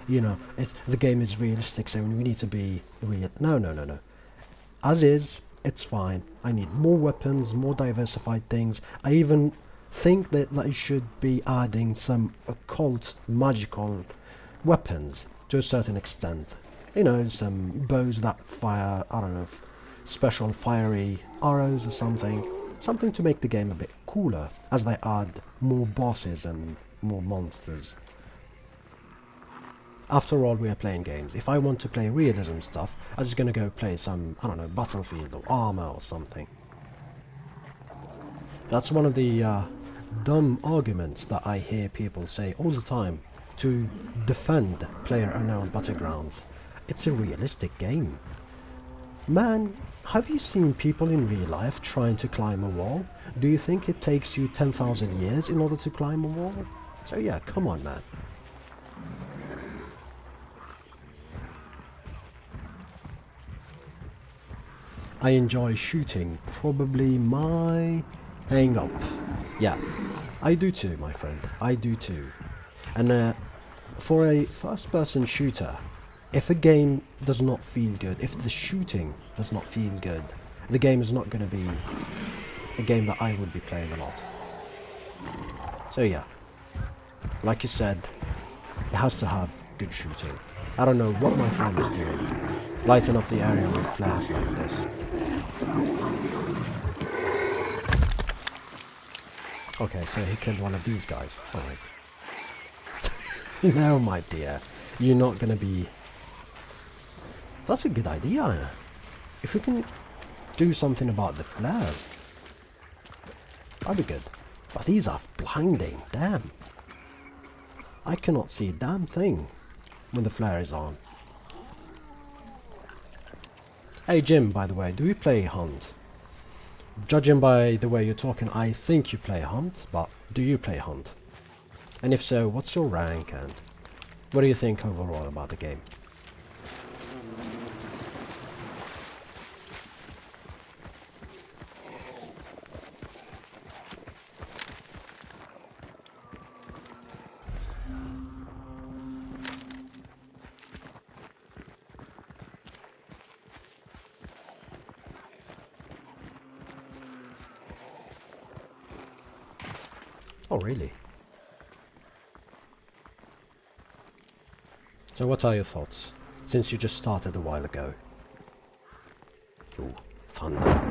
the game is realistic, so we need to be real. No. As is, it's fine. I need more weapons, more diversified things. I even think that I should be adding some occult, magical weapons to a certain extent. Some bows that fire, I don't know, special fiery arrows or something. Something to make the game a bit cooler as they add more bosses and more monsters. After all, we are playing games. If I want to play realism stuff, I'm just gonna go play some, I don't know, Battlefield or Arma or something. That's one of the dumb arguments that I hear people say all the time to defend PlayerUnknown Battlegrounds. It's a realistic game. Man, have you seen people in real life trying to climb a wall? Do you think it takes you 10,000 years in order to climb a wall? So yeah, come on, man. I enjoy shooting, probably my hang up. Yeah, I do too, my friend, I do too. And for a first-person shooter, if a game does not feel good, if the shooting does not feel good, the game is not going to be a game that I would be playing a lot. So yeah, like you said, it has to have good shooting. I don't know what my friend is doing, lighting up the area with flares like this. Okay, so he killed one of these guys. Alright. No, my dear, you're not gonna be... That's a good idea. If we can do something about the flares, that'd be good. But these are blinding, damn. I cannot see a damn thing when the flare is on. Hey Jim, by the way, do you play Hunt? Judging by the way you're talking, I think you play Hunt, but do you play Hunt? And if so, what's your rank and what do you think overall about the game? Oh, really? So what are your thoughts, since you just started a while ago? Ooh, thunder.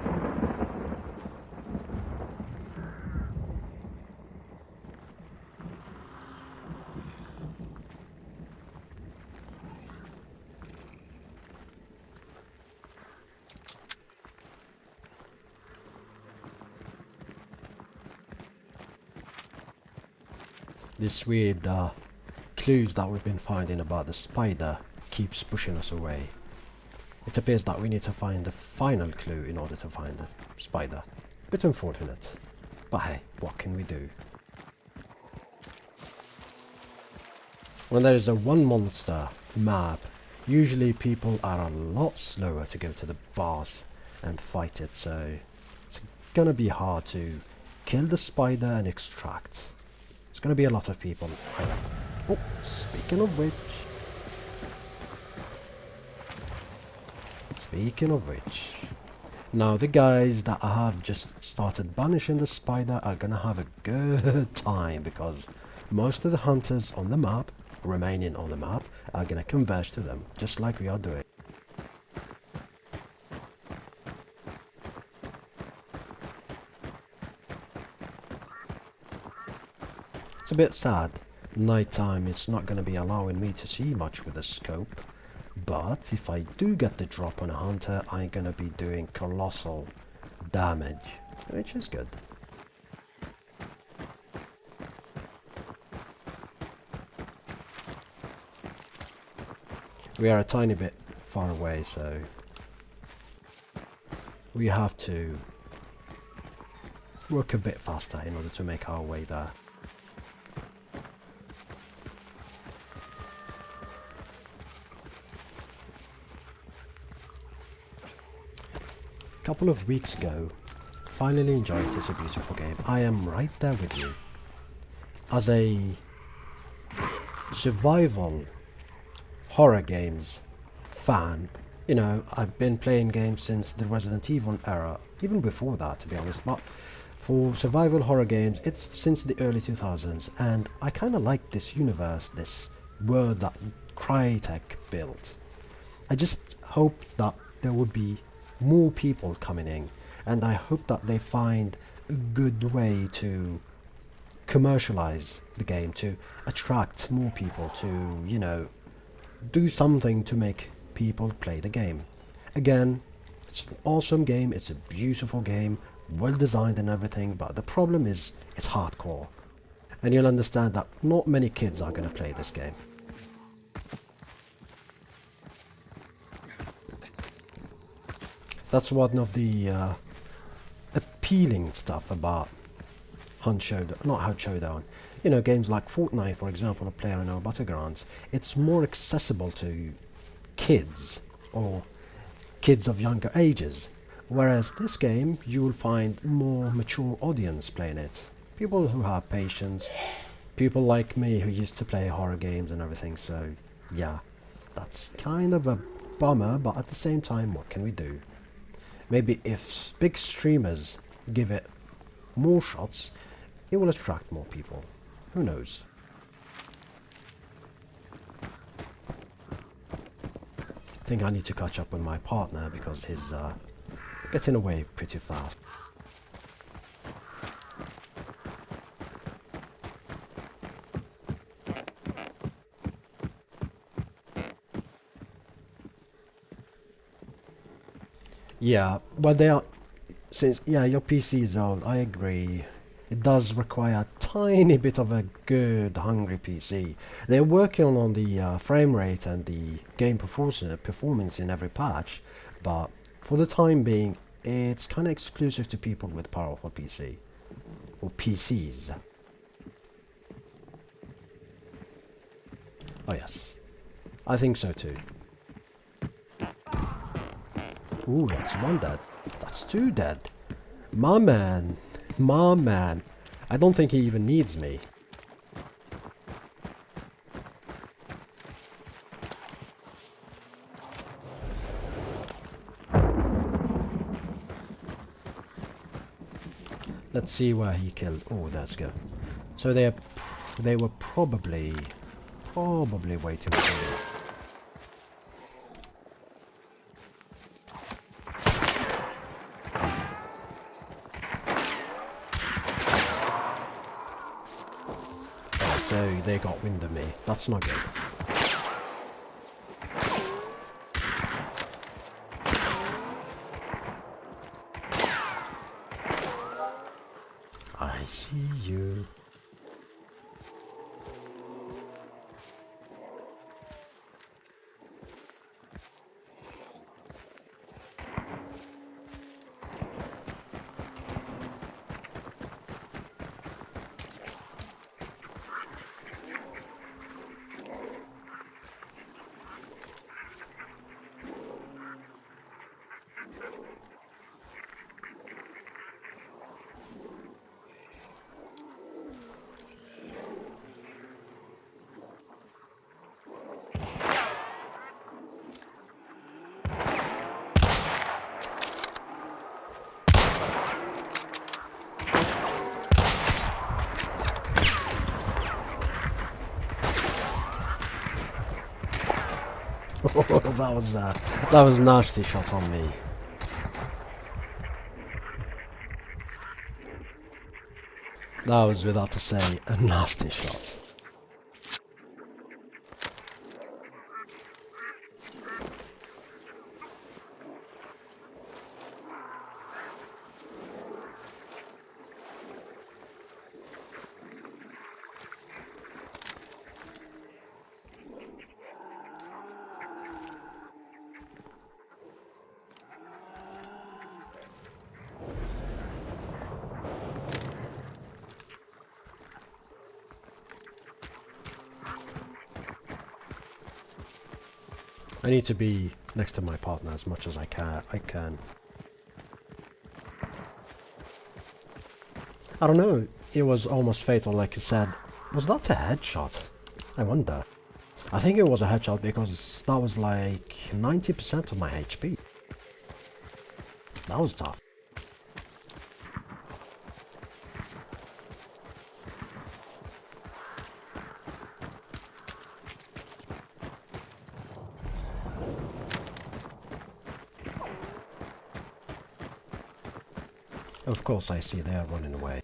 This weird clues that we've been finding about the spider keeps pushing us away. It appears that we need to find the final clue in order to find the spider. Bit unfortunate, but hey, what can we do? When there is a one monster map, usually people are a lot slower to go to the boss and fight it, so it's gonna be hard to kill the spider and extract. It's gonna be a lot of people. Oh, speaking of which... Now the guys that have just started banishing the spider are gonna have a good time, because most of the hunters on the map, remaining on the map, are gonna converge to them, just like we are doing. It's a bit sad. Nighttime is not going to be allowing me to see much with the scope, but if I do get the drop on a hunter, I'm going to be doing colossal damage, which is good. We are a tiny bit far away, so we have to work a bit faster in order to make our way there. Couple of weeks ago, finally enjoyed it. It's a beautiful game. I am right there with you. As a survival horror games fan, you know, I've been playing games since the Resident Evil era, even before that to be honest, but for survival horror games it's since the early 2000s, and I kind of like this universe, this world that Crytek built. I just hope that there would be more people coming in, and I hope that they find a good way to commercialize the game, to attract more people, to, do something to make people play the game. Again, it's an awesome game, it's a beautiful game, well designed and everything, but the problem is it's hardcore. And you'll understand that not many kids are going to play this game. That's one of the appealing stuff about Hunt Showdown, not Hunt Showdown. Games like Fortnite, for example, or PlayerUnknown's Battlegrounds. It's more accessible to kids, or kids of younger ages. Whereas this game, you will find more mature audience playing it. People who have patience, people like me who used to play horror games and everything, so yeah, that's kind of a bummer, but at the same time, what can we do? Maybe if big streamers give it more shots, it will attract more people. Who knows? I think I need to catch up with my partner because he's getting away pretty fast. Yeah, well your PC is old, I agree. It does require a tiny bit of a good, hungry PC. They're working on the frame rate and the game performance in every patch, but for the time being, it's kind of exclusive to people with powerful PC. Or PCs. Oh yes, I think so too. Ooh, that's one dead. That's two dead. My man. My man. I don't think he even needs me. Let's see where he killed. Oh, let's go. So they were probably waiting for me. So they got wind of me. That's not good. I see you. that was a nasty shot on me. That was, without to say, a nasty shot. I need to be next to my partner as much as I can. I don't know, it was almost fatal like you said. Was that a headshot? I wonder. I think it was a headshot because that was like 90% of my HP. That was tough. Of course I see they are running away.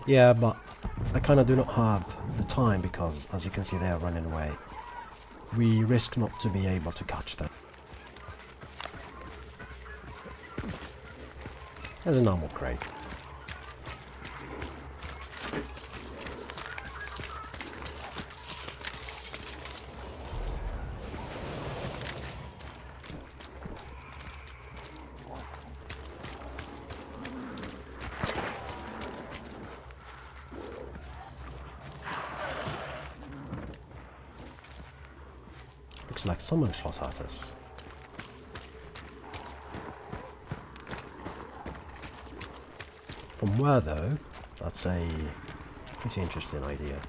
Yeah, but I kinda do not have the time because, as you can see, they are running away. We risk not to be able to catch them. There's a normal crate. Looks like someone shot at us. From where though? That's a pretty interesting idea.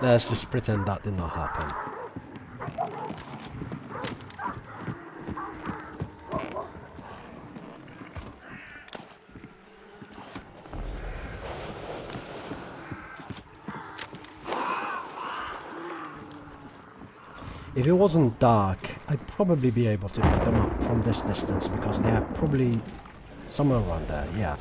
Let's just pretend that did not happen. If it wasn't dark, I'd probably be able to pick them up from this distance because they are probably somewhere around there, yeah.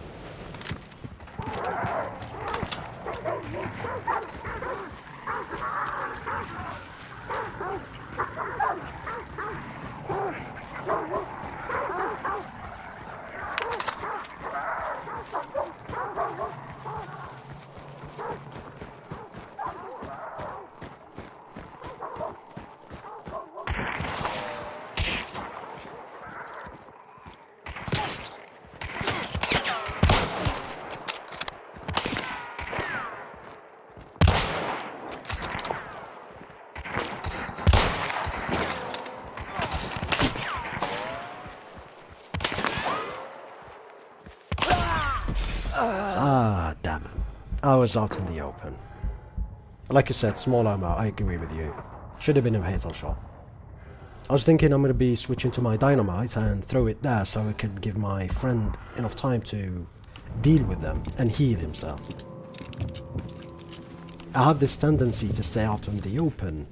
Ah, damn it. I was out in the open. Like you said, small ammo, I agree with you. Should have been a fatal shot. I was thinking I'm going to be switching to my dynamite and throw it there so I could give my friend enough time to deal with them and heal himself. I have this tendency to stay out in the open.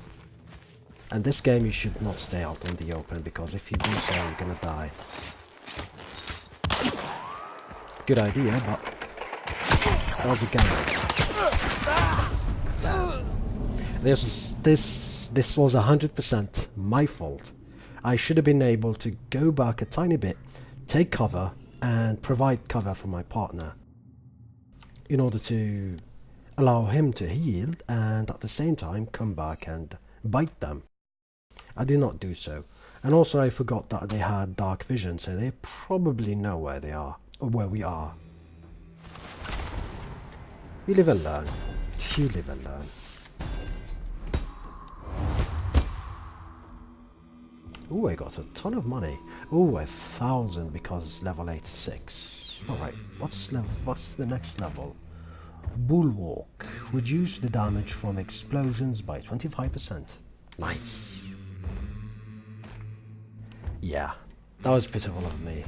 And this game you should not stay out in the open because if you do so you're going to die. Good idea, but that was a gamble. This was 100% my fault. I should have been able to go back a tiny bit, take cover, and provide cover for my partner in order to allow him to heal and at the same time come back and bite them. I did not do so. And also I forgot that they had dark vision, so they probably know where they are. Or where we are. You live and learn. You live and learn. Ooh, I got a ton of money. Ooh, 1,000 because level 86. Alright, what's the next level? Bulwark. Reduce the damage from explosions by 25%. Nice. Yeah, that was pitiful of me.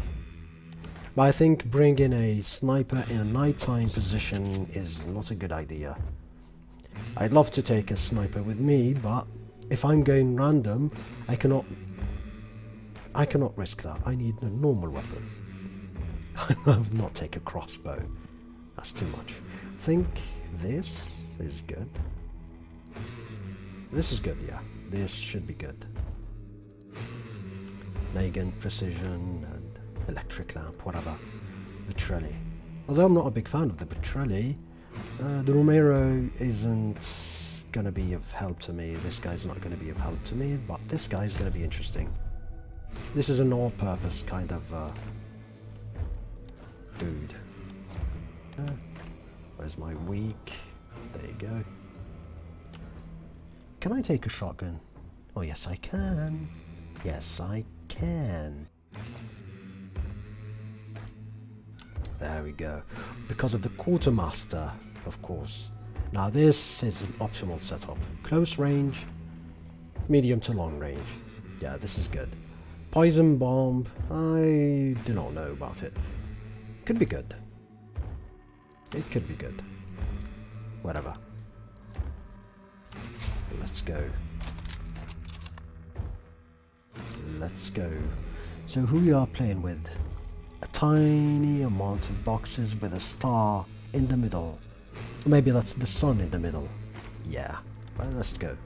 But I think bringing a sniper in a nighttime position is not a good idea. I'd love to take a sniper with me, but if I'm going random, I cannot risk that. I need a normal weapon. I have not take a crossbow. That's too much. I think this is good. This is good, yeah. This should be good. Nagant, precision, and electric lamp, whatever. Vitrelli. Although I'm not a big fan of the Vitrelli, the Romero isn't gonna be of help to me. This guy's not gonna be of help to me, but this guy's gonna be interesting. This is an all-purpose kind of dude. Where's my weak? There you go. Can I take a shotgun? Oh yes I can. Yes I can. There we go. Because of the quartermaster, of course. Now this is an optimal setup. Close range, medium to long range. Yeah, this is good. Poison bomb, I do not know about it. Could be good. It could be good. Whatever. Let's go. Let's go. So who we are playing with? A tiny amount of boxes with a star in the middle. Maybe that's the sun in the middle. Yeah, well, let's go.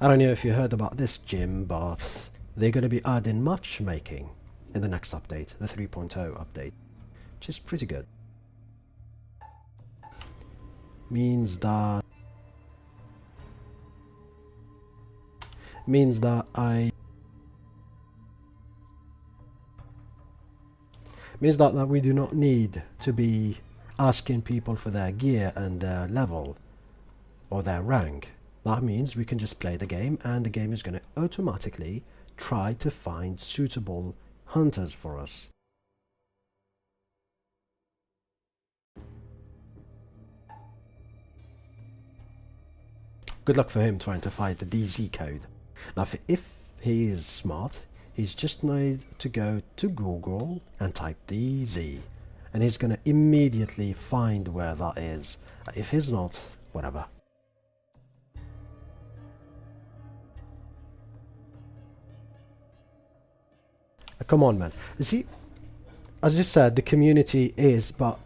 I don't know if you heard about this, Jim, but they're going to be adding matchmaking in the next update, the 3.0 update, which is pretty good. Means that we do not need to be asking people for their gear and their level or their rank. That means we can just play the game and the game is going to automatically try to find suitable hunters for us. Good luck for him trying to find the DZ code. Now if he is smart, he's just need to go to Google and type DZ and he's going to immediately find where that is. If he's not, whatever. Come on, man. You see, as you said, the community is, but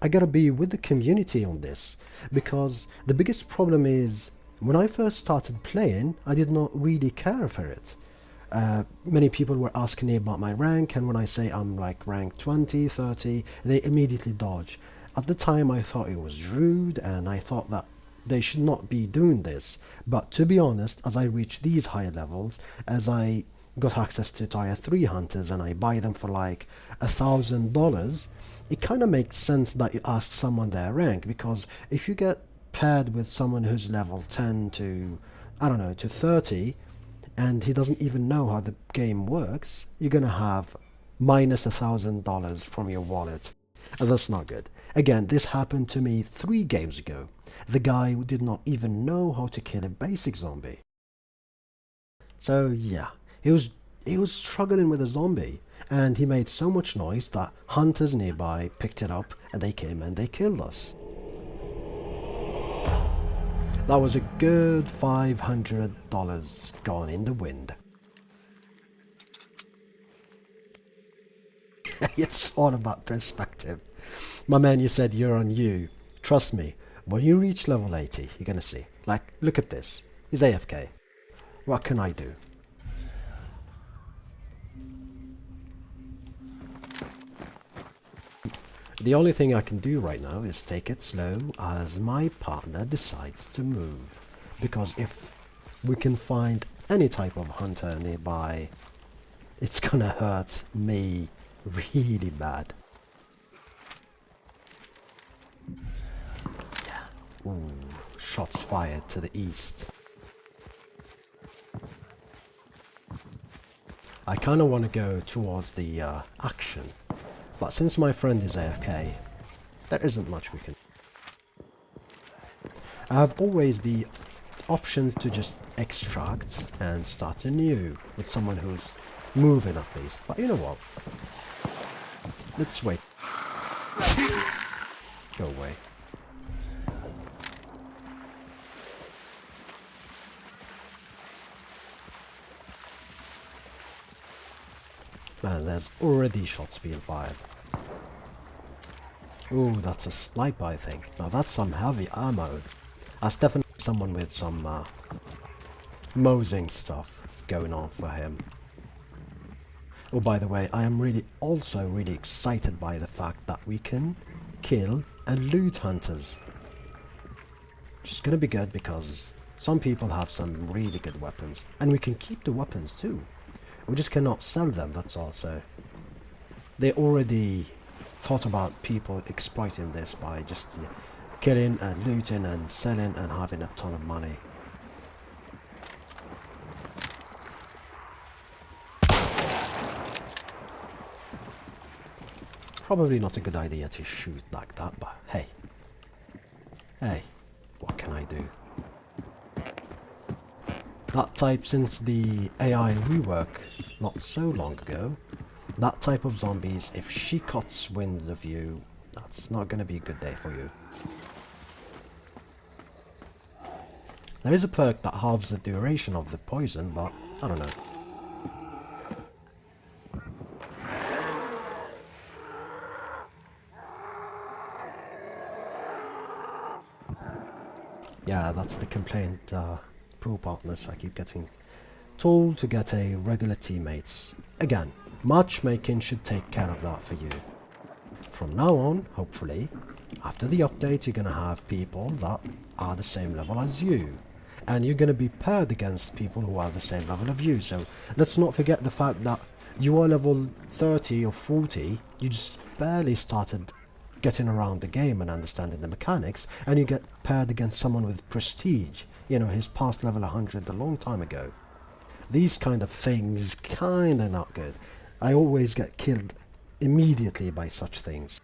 I gotta be with the community on this, because the biggest problem is when I first started playing, I did not really care for it. Many people were asking me about my rank, and when I say I'm like rank 20, 30, they immediately dodge. At the time I thought it was rude and I thought that they should not be doing this, but to be honest, as I reached these higher levels, as I got access to tier 3 hunters and I buy them for like $1,000, it kind of makes sense that you ask someone their rank, because if you get paired with someone who's level 10 to, I don't know, to 30, and he doesn't even know how the game works, you're gonna have minus $1,000 from your wallet, and that's not good. Again, this happened to me 3 games ago. The guy did not even know how to kill a basic zombie. So yeah, he was struggling with a zombie, and he made so much noise that hunters nearby picked it up and they came and they killed us. That was a good $500 gone in the wind. It's all about perspective. My man, you said you're on you. Trust me, when you reach level 80, you're gonna see. Like, look at this. He's AFK. What can I do? The only thing I can do right now is take it slow as my partner decides to move. Because if we can find any type of hunter nearby, it's gonna hurt me really bad. Ooh, shots fired to the east. I kinda wanna go towards the action. But since my friend is AFK, there isn't much we can. I have always the options to just extract and start anew with someone who's moving at least. But you know what? Let's wait. Go away. Man, there's already shots being fired. Ooh, that's a sniper, I think. Now that's some heavy ammo. That's definitely someone with some Mosing stuff going on for him. Oh, by the way, I am also really excited by the fact that we can kill and loot hunters. Which is gonna be good because Some people have some really good weapons, and we can keep the weapons too. We just cannot sell them, that's all. So they already thought about people exploiting this by just killing and looting and selling and having a ton of money. Probably not a good idea to shoot like that, but hey. Hey, what can I do? That type, since the AI rework not so long ago, that type of zombies, if she cuts wind of you, that's not going to be a good day for you. There is a perk that halves the duration of the poison, but I don't know. Yeah, that's the complaint, pro partners. I keep getting told to get a regular teammates. Again, matchmaking should take care of that for you. From now on, hopefully, after the update, you're gonna have people that are the same level as you. And you're gonna be paired against people who are the same level of you. So let's not forget the fact that you are level 30 or 40, you just barely started getting around the game and understanding the mechanics, and you get paired against someone with prestige, you know, his past level 100 a long time ago. These kind of things kinda not good. I always get killed immediately by such things.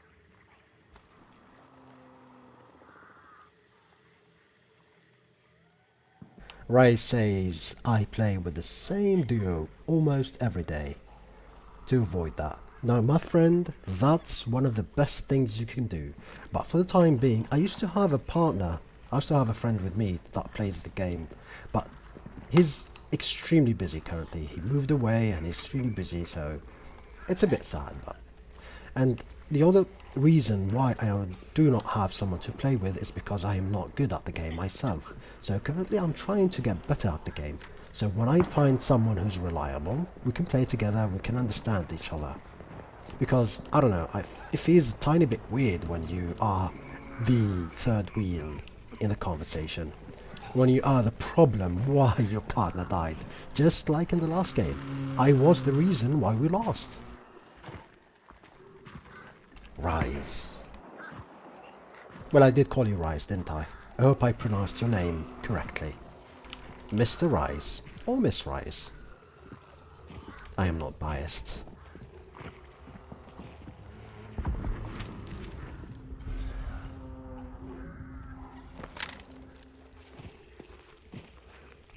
Ray says I play with the same duo almost every day to avoid that. Now, my friend, that's one of the best things you can do. But for the time being, I used to have a partner, I used to have a friend with me that plays the game. But he's extremely busy currently. He moved away and he's extremely busy, so it's a bit sad. And the other reason why I do not have someone to play with is because I am not good at the game myself. So currently I'm trying to get better at the game. So when I find someone who's reliable, we can play together, we can understand each other. Because, I don't know, it feels a tiny bit weird when you are the third wheel in the conversation. When you are the problem why your partner died. Just like in the last game. I was the reason why we lost. Rise. Well, I did call you Rise, didn't I? I hope I pronounced your name correctly. Mr. Rise, or Miss Rise. I am not biased.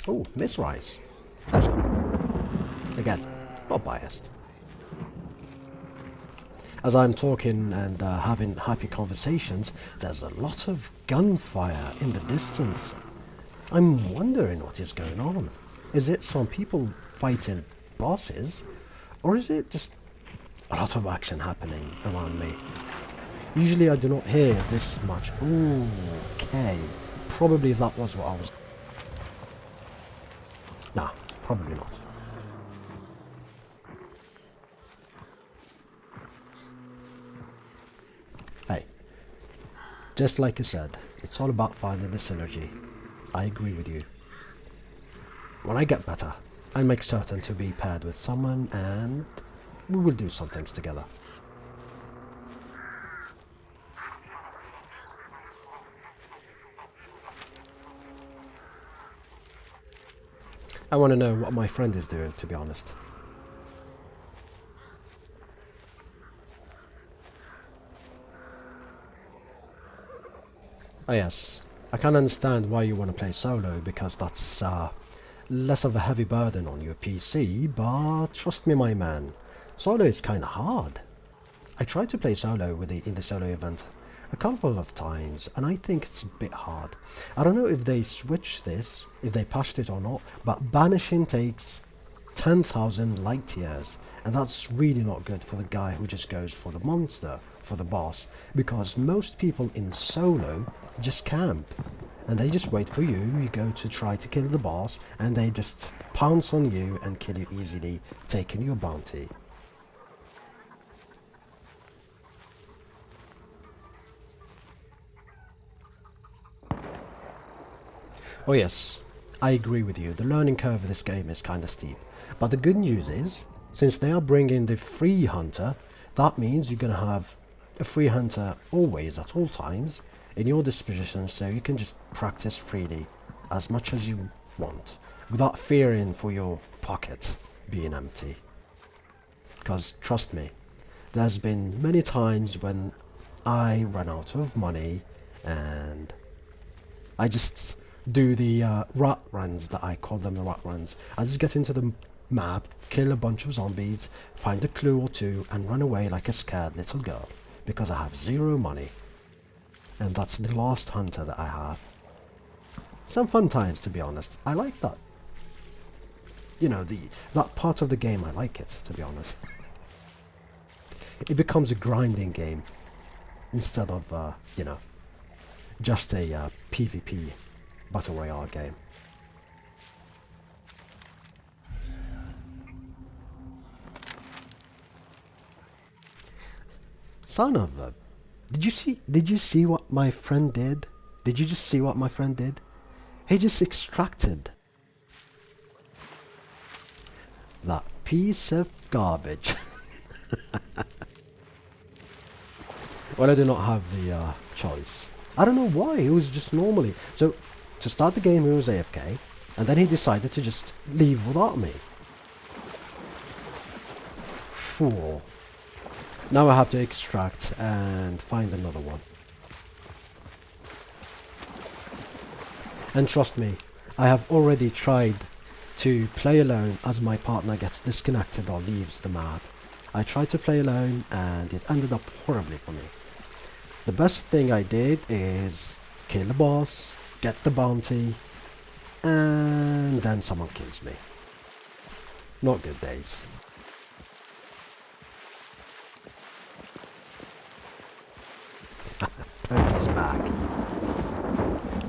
Oh, Miss Rise. Pleasure. Again, not biased. As I'm talking and having happy conversations, there's a lot of gunfire in the distance. I'm wondering what is going on. Is it some people fighting bosses? Or is it just a lot of action happening around me? Usually I do not hear this much. Ooh, okay. Probably that was what I was... Nah, probably not. Hey, just like you said, it's all about finding the synergy. I agree with you. When I get better, I make certain to be paired with someone and we will do some things together. I want to know what my friend is doing, to be honest. Oh yes, I can understand why you want to play solo, because that's less of a heavy burden on your PC, but trust me my man, solo is kinda hard. I tried to play solo in the solo event a couple of times, and I think it's a bit hard. I don't know if they switched this, if they patched it or not, but banishing takes 10,000 light years, and that's really not good for the guy who just goes for the monster, for the boss, because most people in solo just camp, and they just wait for you, you go to try to kill the boss, and they just pounce on you and kill you easily, taking your bounty. Oh yes, I agree with you, the learning curve of this game is kinda steep. But the good news is, since they are bringing the free hunter, that means you're gonna have a free hunter always, at all times, in your disposition, so you can just practice freely as much as you want, without fearing for your pocket being empty. Because trust me, there's been many times when I run out of money and I just do the rat runs, that I call them the rat runs. I just get into the map, kill a bunch of zombies, find a clue or two, and run away like a scared little girl, because I have zero money. And that's the last hunter that I have. Some fun times, to be honest. I like that. You know, that part of the game, I like it, to be honest. It becomes a grinding game, instead of, you know, just a PvP Battle Royale game. Son of a... Did you see what my friend did? Did you just see what my friend did? He just extracted that piece of garbage. Well, I did not have the choice. I don't know why, he was just normally... So, to start the game he was AFK, and then he decided to just leave without me. Fool. Now I have to extract and find another one. And trust me, I have already tried to play alone as my partner gets disconnected or leaves the map. I tried to play alone and it ended up horribly for me. The best thing I did is kill the boss, get the bounty, and then someone kills me. Not good days. Bogey's back.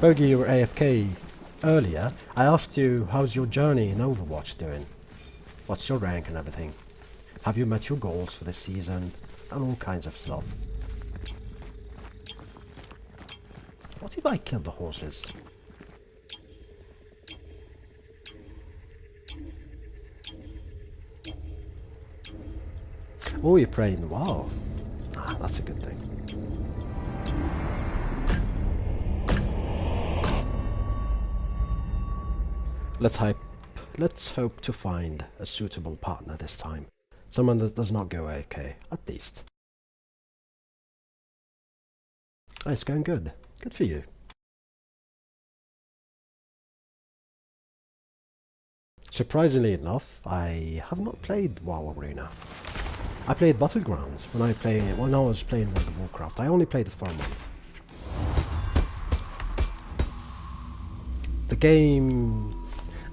Bogey, you were AFK earlier. I asked you, how's your journey in Overwatch doing? What's your rank and everything? Have you met your goals for this season? And all kinds of stuff. What if I killed the horses? Oh, you're praying. Wow. Ah, that's a good thing. Let's hope to find a suitable partner this time. Someone that does not go AFK, at least. Oh, it's going good. Good for you. Surprisingly enough, I have not played WoW Arena. I played Battlegrounds when I was playing World of Warcraft. I only played it for a month. The game...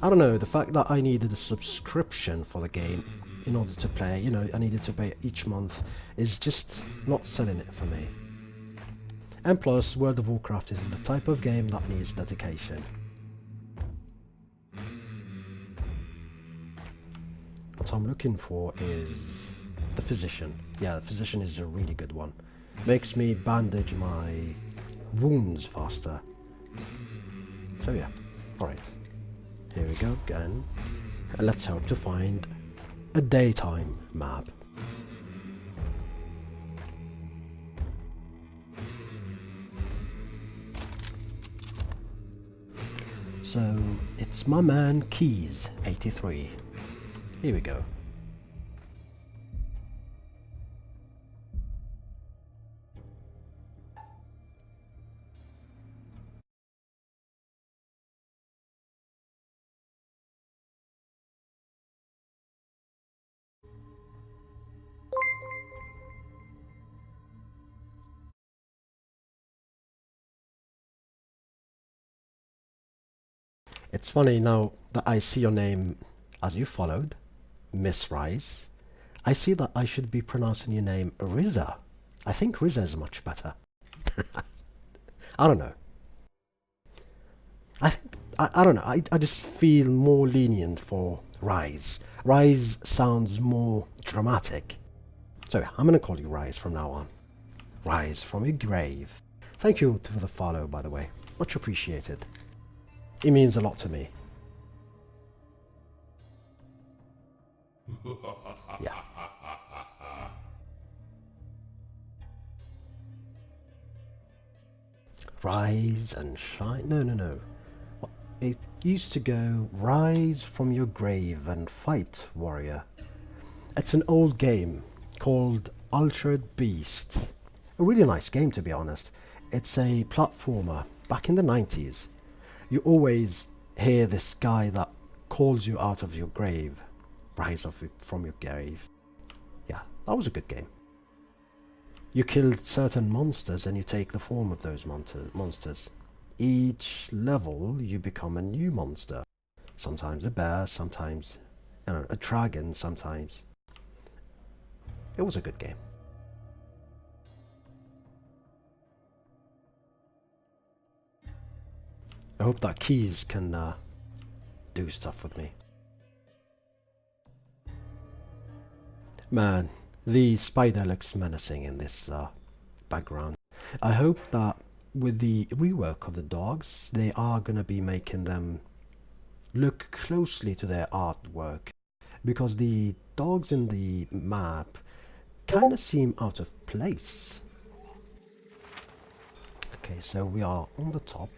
I don't know, the fact that I needed a subscription for the game in order to play, you know, I needed to pay each month, is just not selling it for me. And plus, World of Warcraft is the type of game that needs dedication. What I'm looking for is the Physician. Yeah, the Physician is a really good one. Makes me bandage my wounds faster. So yeah, alright. Here we go again. And let's hope to find a daytime map. So, it's my man Keys 83. Here we go. It's funny now that I see your name as you followed, Miss Rise. I see that I should be pronouncing your name Riza. I think Riza is much better. I don't know. I don't know. I just feel more lenient for Rise. Rise sounds more dramatic. So I'm gonna call you Rise from now on. Rise from your grave. Thank you for the follow, by the way. Much appreciated. It means a lot to me. Yeah. Rise and shine. No, no, no. It used to go, rise from your grave and fight, warrior. It's an old game called Altered Beast. A really nice game, to be honest. It's a platformer back in the 90s. You always hear this guy that calls you out of your grave. Rise from your grave. Yeah, that was a good game. You killed certain monsters and you take the form of those monsters. Each level you become a new monster. Sometimes a bear, sometimes a dragon, sometimes. It was a good game. I hope that keys can do stuff with me. Man, the spider looks menacing in this background. I hope that with the rework of the dogs, they are going to be making them look closely to their artwork, because the dogs in the map kind of seem out of place. Okay, so we are on the top.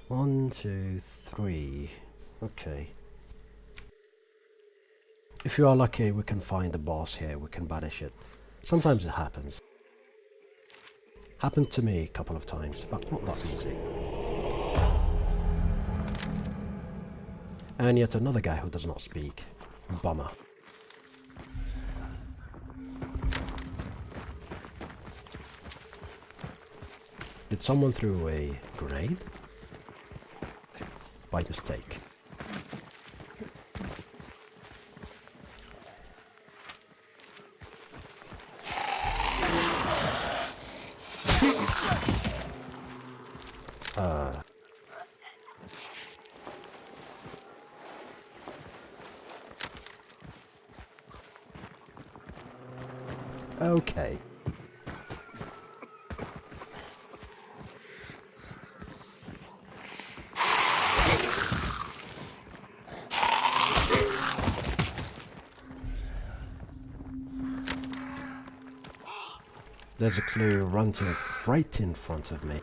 1, 2, 3. Okay. If you are lucky, we can find the boss here, we can banish it. Sometimes it happens. Happened to me a couple of times, but not that easy. And yet another guy who does not speak. Bummer. Did someone throw a grenade? By mistake. Okay. There's a clue ranting right in front of me.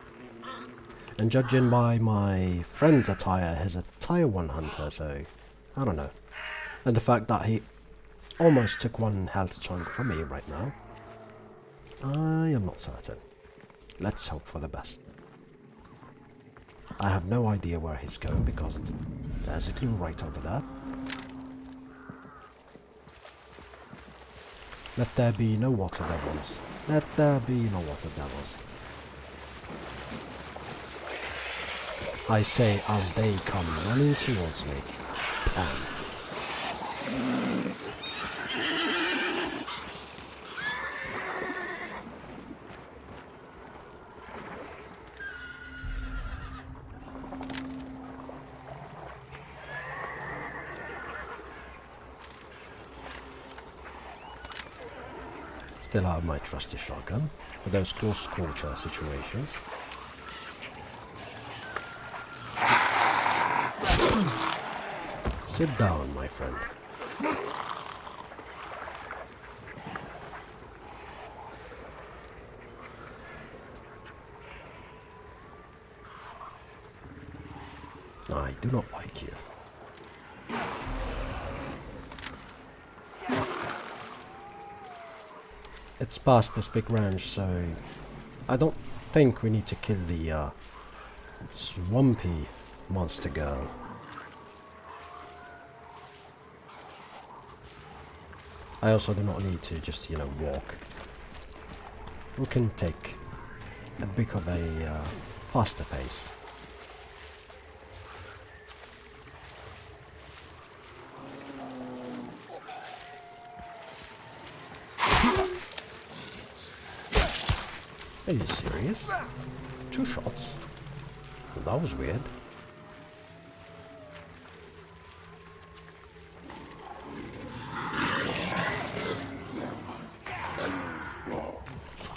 And judging by my friend's attire, he's a tier 1 hunter, so I don't know. And the fact that he almost took 1 health chunk from me right now, I am not certain. Let's hope for the best. I have no idea where he's going because there's a clue right over there. Let there be no water devils. Let there be no water devils. I say as they come running towards me. Damn. Still have my trusty shotgun for those close quarter situations. Sit down, my friend. I do not like you. It's past this big ranch, so I don't think we need to kill the swampy monster girl. I also do not need to just, walk. We can take a bit of a faster pace. Are you serious? 2 shots? Well, that was weird.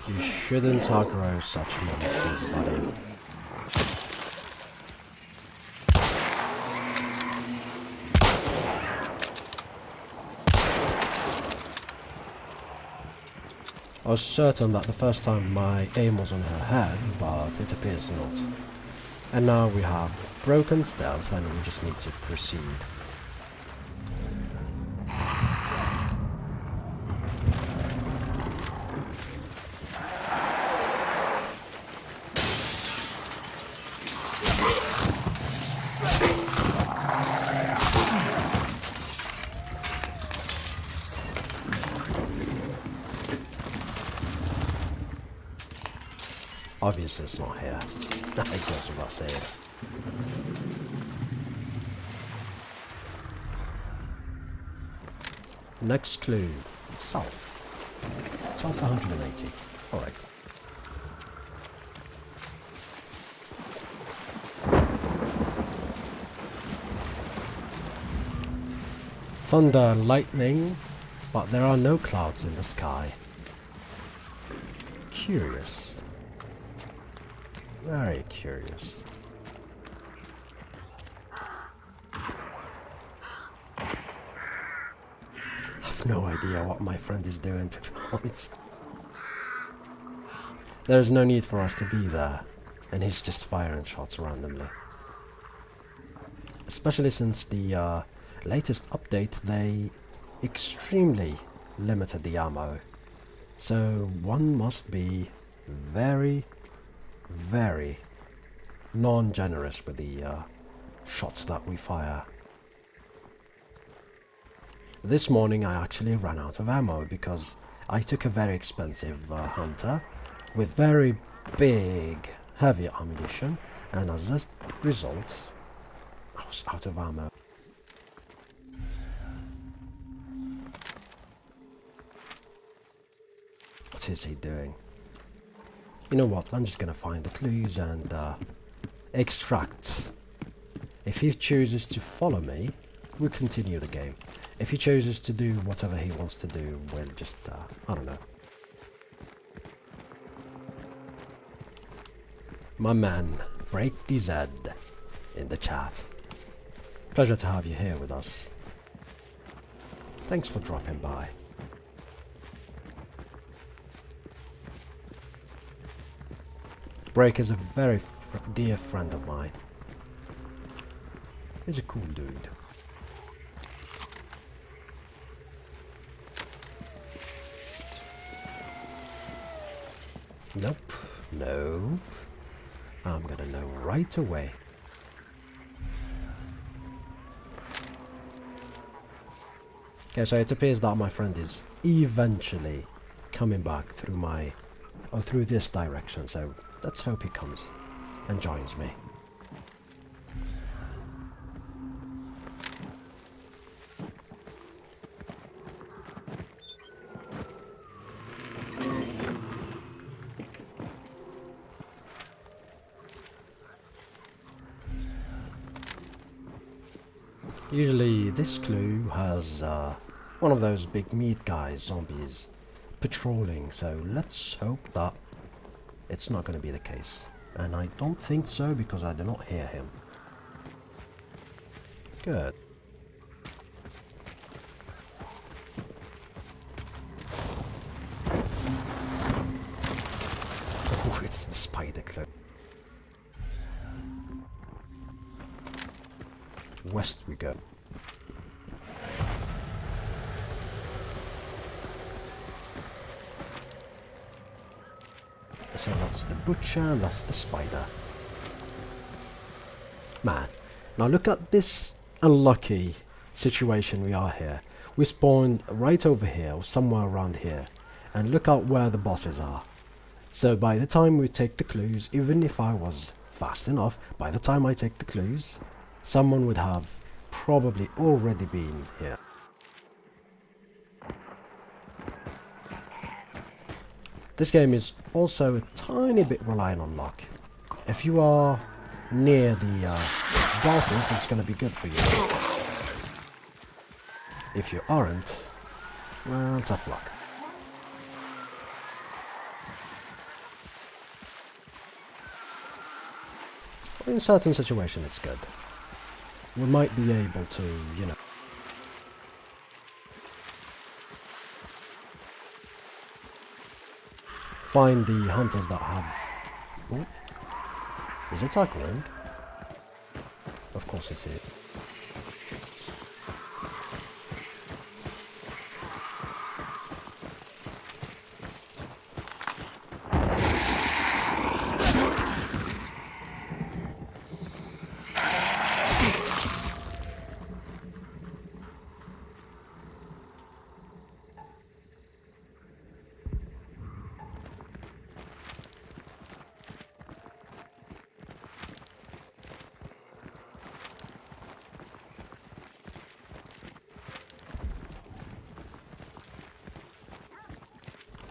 You shouldn't aggro such monsters, buddy. was certain that the first time my aim was on her head, but it appears not. And now we have broken stealth and we just need to proceed. Obviously it's not here. It goes without saying. Next clue. South. South 180. Alright. Thunder and lightning, but there are no clouds in the sky. Curious. Very curious. I've no idea what my friend is doing, to be honest. There is no need for us to be there, and he's just firing shots randomly. Especially since the latest update, they extremely limited the ammo. So one must be very non-generous with the shots that we fire. This morning I actually ran out of ammo because I took a very expensive hunter with very big heavy ammunition, and as a result I was out of ammo. What is he doing? You know what, I'm just gonna find the clues and extract. If he chooses to follow me, we'll continue the game. If he chooses to do whatever he wants to do, we'll just, I don't know. My man, Break DZ in the chat. Pleasure to have you here with us. Thanks for dropping by. Break is a very dear friend of mine. He's a cool dude. Nope, nope. I'm gonna know right away. Okay, so it appears that my friend is eventually coming back through this direction, so let's hope he comes and joins me. Usually this clue has one of those big meat guys, zombies, patrolling, so let's hope that it's not going to be the case. And I don't think so because I do not hear him. Good. Oh, it's the spider clue. West we go. So that's the butcher and that's the spider. Man, now look at this unlucky situation we are here. We spawned right over here or somewhere around here, and look at where the bosses are. So by the time we take the clues, even if I was fast enough, by the time I take the clues, someone would have probably already been here. This game is also a tiny bit reliant on luck. If you are near the bosses, it's going to be good for you. If you aren't, well, tough luck. In certain situations, it's good. We might be able to, you know, find the hunters that have... Oh, is it aggroed? Of course it is.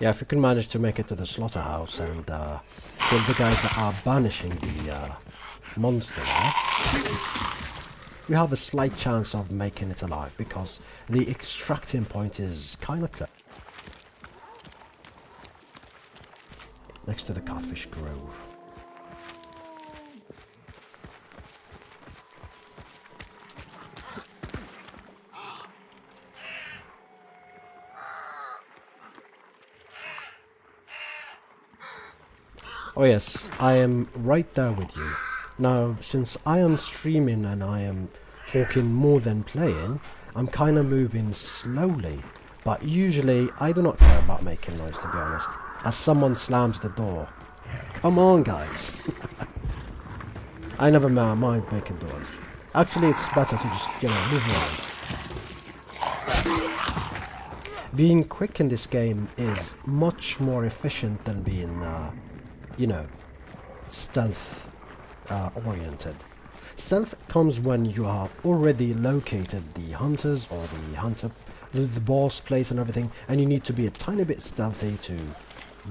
Yeah, if we can manage to make it to the slaughterhouse and kill the guys that are banishing the monster there, we have a slight chance of making it alive because the extracting point is kind of close. Next to the Catfish Grove. Oh yes, I am right there with you. Now, since I am streaming and I am talking more than playing, I'm kind of moving slowly. But usually, I do not care about making noise, to be honest. As someone slams the door. Come on, guys. I never mind making noise. Actually, it's better to just, move around. Being quick in this game is much more efficient than being... stealth oriented. Stealth comes when you have already located the hunters or the boss place and everything, and you need to be a tiny bit stealthy to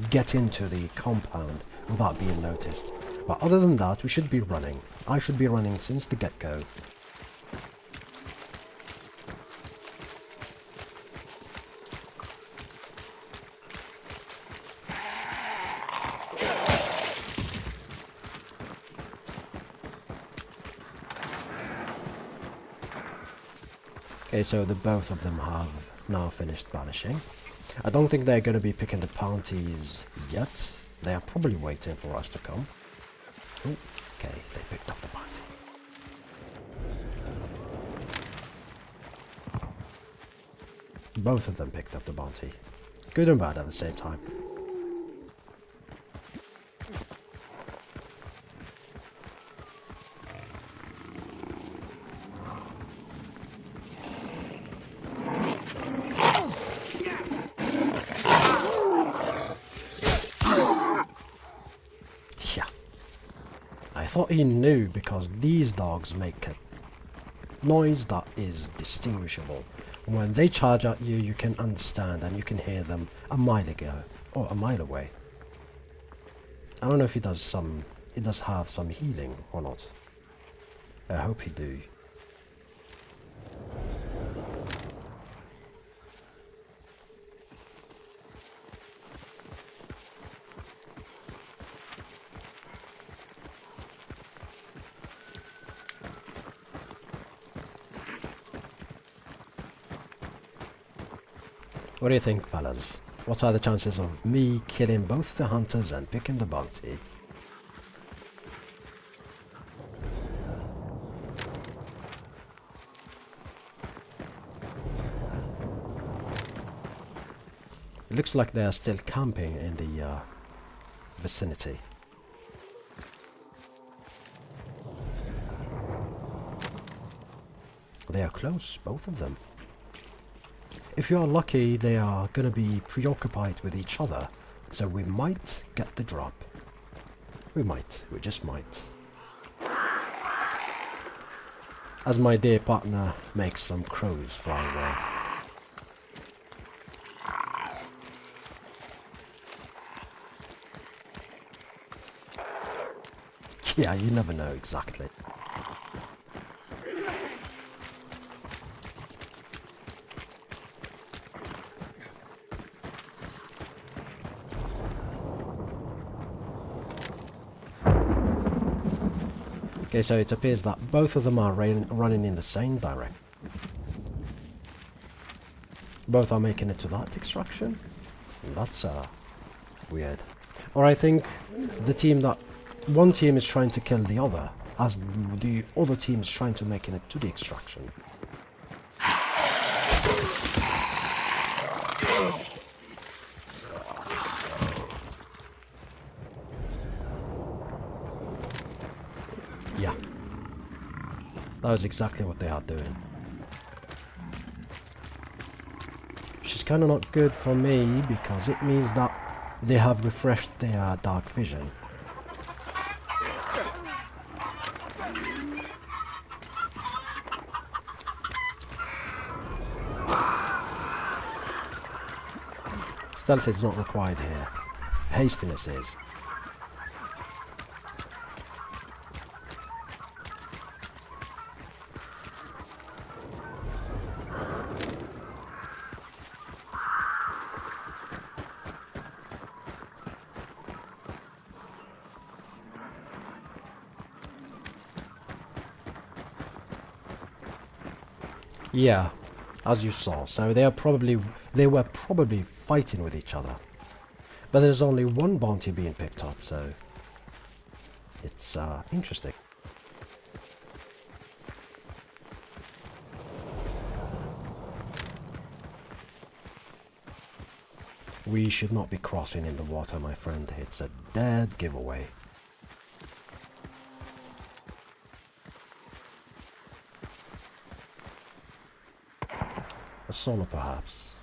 get into the compound without being noticed. But other than that, we should be running. I should be running since the get-go. Okay, so both of them have now finished banishing. I don't think they're going to be picking the bounties yet. They are probably waiting for us to come. Ooh, okay, they picked up the bounty. Both of them picked up the bounty. Good and bad at the same time. I thought he knew because these dogs make a noise that is distinguishable. When they charge at you, you can understand and you can hear them a mile ago or a mile away. I don't know if he does have some healing or not. I hope he do. What do you think, fellas? What are the chances of me killing both the hunters and picking the bounty? It looks like they are still camping in the vicinity. They are close, both of them. If you are lucky, they are going to be preoccupied with each other, so we might get the drop. We just might. As my dear partner makes some crows fly away. Yeah, you never know exactly. Okay, so it appears that both of them are running in the same direction. Both are making it to that extraction. That's weird. Or I think the team that... one team is trying to kill the other, as the other team is trying to make it to the extraction. Yeah. That was exactly what they are doing. Which is kind of not good for me, because it means that they have refreshed their dark vision. Stealth is not required here. Hastiness is. Yeah, as you saw, so they were probably fighting with each other. But there's only one bounty being picked up, so it's interesting. We should not be crossing in the water, my friend. It's a dead giveaway. A sonar perhaps,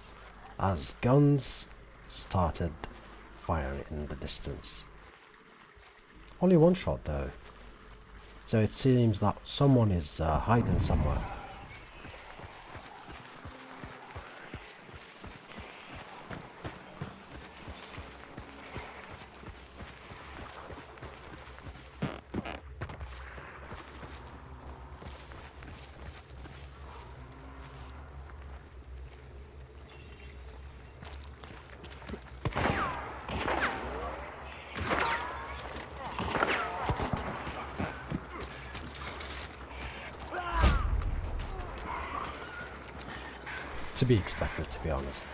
as guns started firing in the distance. Only one shot though, so it seems that someone is hiding somewhere. To be expected, to be honest.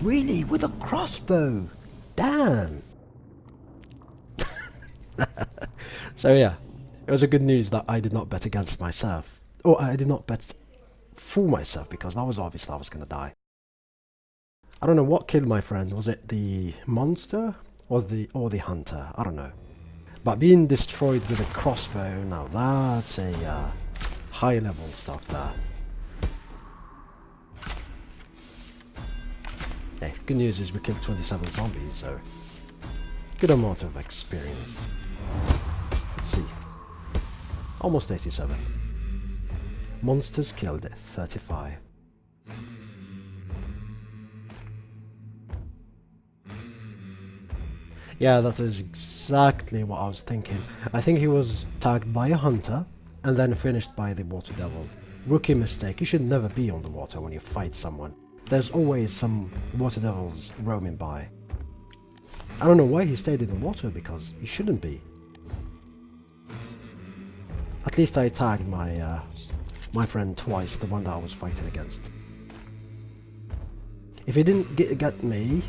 Really? With a crossbow? Damn! So yeah, it was a good news that I did not bet against myself. Or I did not bet for myself, because that was obvious that I was gonna die. I don't know what killed my friend. Was it the monster or the hunter? I don't know. But being destroyed with a crossbow, now that's a high level stuff there. Hey, good news is we killed 27 zombies, so good amount of experience. Let's see. Almost 87. Monsters killed 35. Yeah, that is exactly what I was thinking. I think he was tagged by a hunter and then finished by the water devil. Rookie mistake. You should never be on the water when you fight someone. There's always some water devils roaming by. I don't know why he stayed in the water, because he shouldn't be. At least I tagged my friend twice, the one that I was fighting against. If he didn't get me,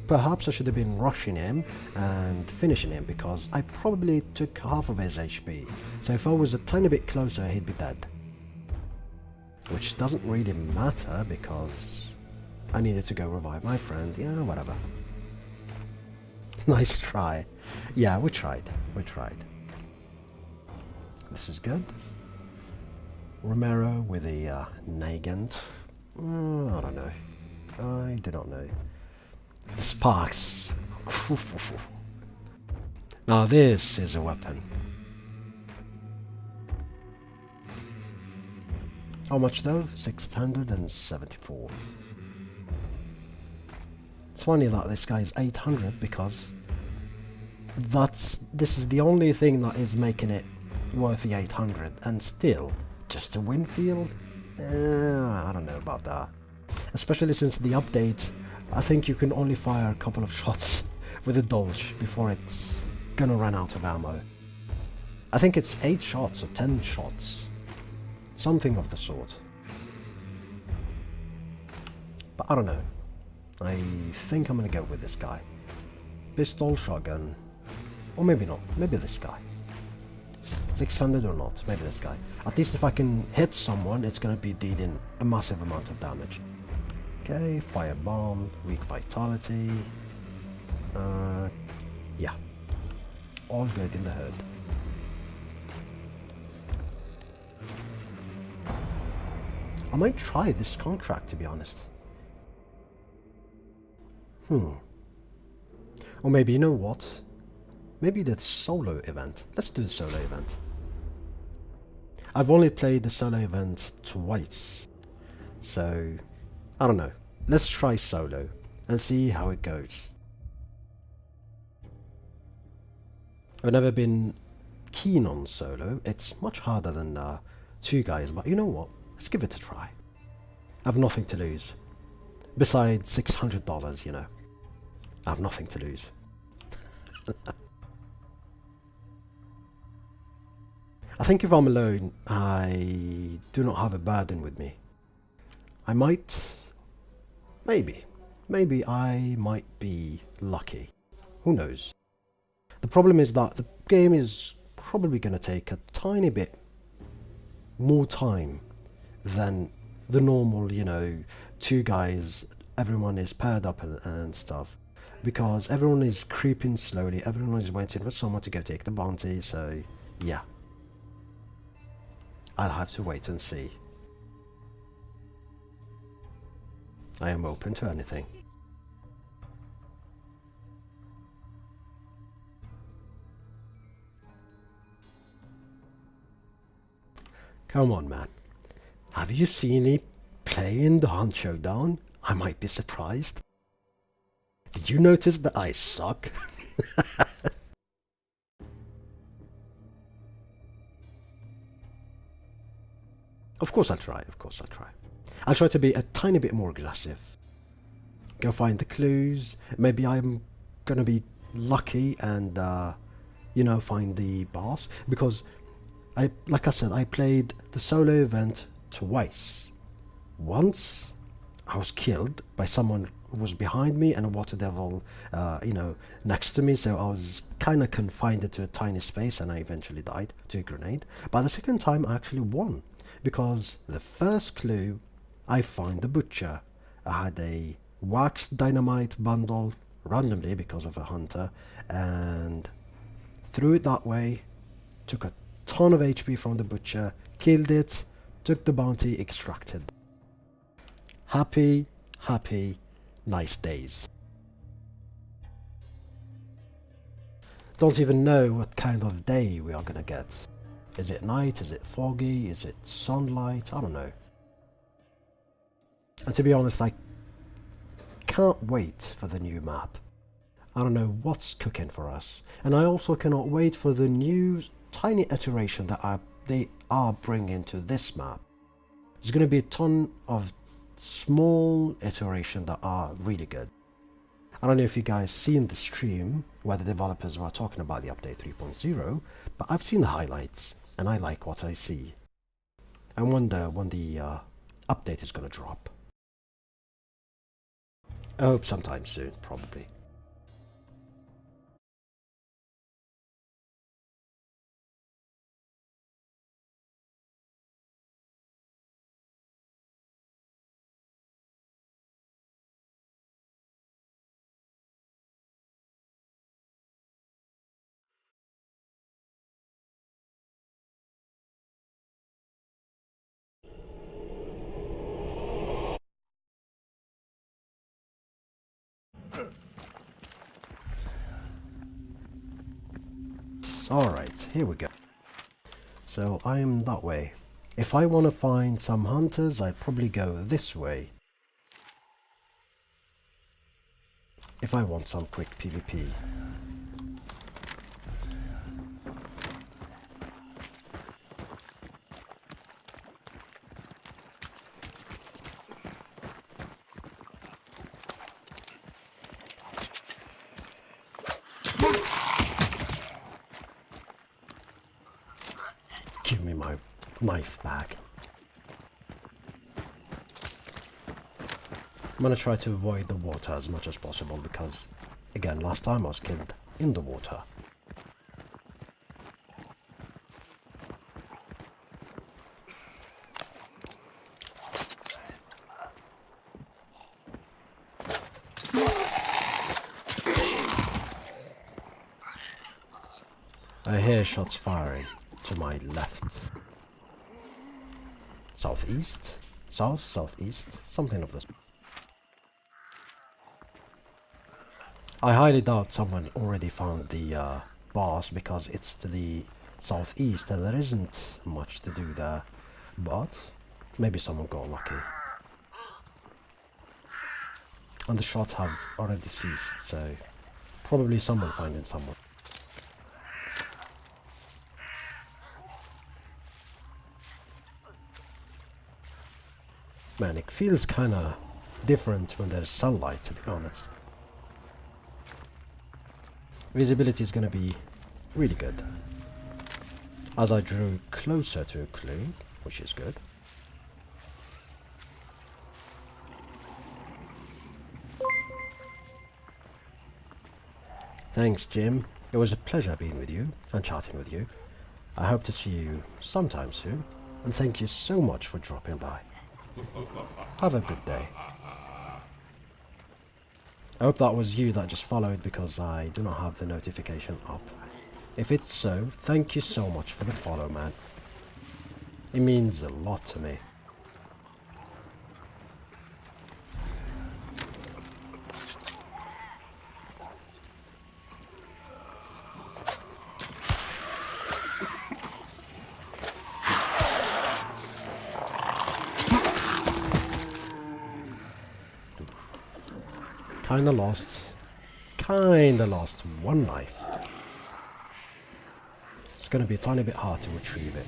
perhaps I should have been rushing him and finishing him, because I probably took half of his HP. So if I was a tiny bit closer, he'd be dead. Which doesn't really matter, because I needed to go revive my friend. Yeah, whatever. Nice try. Yeah, we tried. We tried. This is good. Romero with a Nagant. I don't know. I do not know. The sparks. Now this is a weapon. How much though? 674. It's funny that this guy is 800, because this is the only thing that is making it worth the 800, and still just a Winfield? I don't know about that. Especially since the update, I think you can only fire a couple of shots with a Dolch before it's gonna run out of ammo. I think it's 8 shots or 10 shots. Something of the sort. But I don't know. I think I'm gonna go with this guy. Pistol, shotgun. Or maybe not. Maybe this guy. 600 or not. Maybe this guy. At least if I can hit someone, it's gonna be dealing a massive amount of damage. Okay, firebomb, weak vitality. Yeah. All good in the hood. I might try this contract, to be honest. Or maybe, you know what? Maybe the solo event. Let's do the solo event. I've only played the solo event twice. So, I don't know. Let's try solo and see how it goes. I've never been keen on solo. It's much harder than 2 guys, but you know what? Let's give it a try. I have nothing to lose. Besides $600, you know. I have nothing to lose. I think if I'm alone, I do not have a burden with me. I might... Maybe I might be lucky. Who knows? The problem is that the game is probably going to take a tiny bit more time than the normal, you know, 2 guys, everyone is paired up and stuff. Because everyone is creeping slowly, everyone is waiting for someone to go take the bounty, so yeah. I'll have to wait and see. I am open to anything. Come on, man. Have you seen me play in the Hunt Showdown? I might be surprised. Did you notice that I suck? Of course I'll try, I'll try to be a tiny bit more aggressive. Go find the clues. Maybe I'm gonna be lucky and, you know, find the boss. Because, like I said, I played the solo event twice. Once, I was killed by someone who was behind me and a water devil, you know, next to me. So I was kind of confined to a tiny space and I eventually died to a grenade. But the second time I actually won. Because the first clue, I found the butcher. I had a wax dynamite bundle randomly because of a hunter and threw it that way, took a ton of HP from the butcher, killed it, took the bounty, extracted. Happy, nice days. Don't even know what kind of day we are gonna get. Is it night? Is it foggy? Is it sunlight? I don't know. And to be honest, I can't wait for the new map. I don't know what's cooking for us. And I also cannot wait for the new tiny iteration that they are bringing to this map. There's going to be a ton of small iterations that are really good. I don't know if you guys seen the stream where the developers were talking about the update 3.0, but I've seen the highlights and I like what I see. I wonder when the update is going to drop. I hope sometime soon, probably. Alright, here we go. So I am that way. If I want to find some hunters, I'd probably go this way. If I want some quick PvP. Give me my knife back. I'm gonna try to avoid the water as much as possible because, again, last time I was killed in the water. I hear shots firing to my left. Southeast? South? Southeast? Something of this. I highly doubt someone already found the boss because it's to the southeast and there isn't much to do there. But maybe someone got lucky. And the shots have already ceased, so probably someone finding someone. Man, it feels kinda different when there's sunlight, to be honest. Visibility is gonna be really good. As I drew closer to a clue, which is good. Thanks, Jim. It was a pleasure being with you and chatting with you. I hope to see you sometime soon, and thank you so much for dropping by. Have a good day. I hope that was you that just followed because I do not have the notification up. If it's so, thank you so much for the follow, man. It means a lot to me. Kinda lost one knife. It's gonna be a tiny bit hard to retrieve it.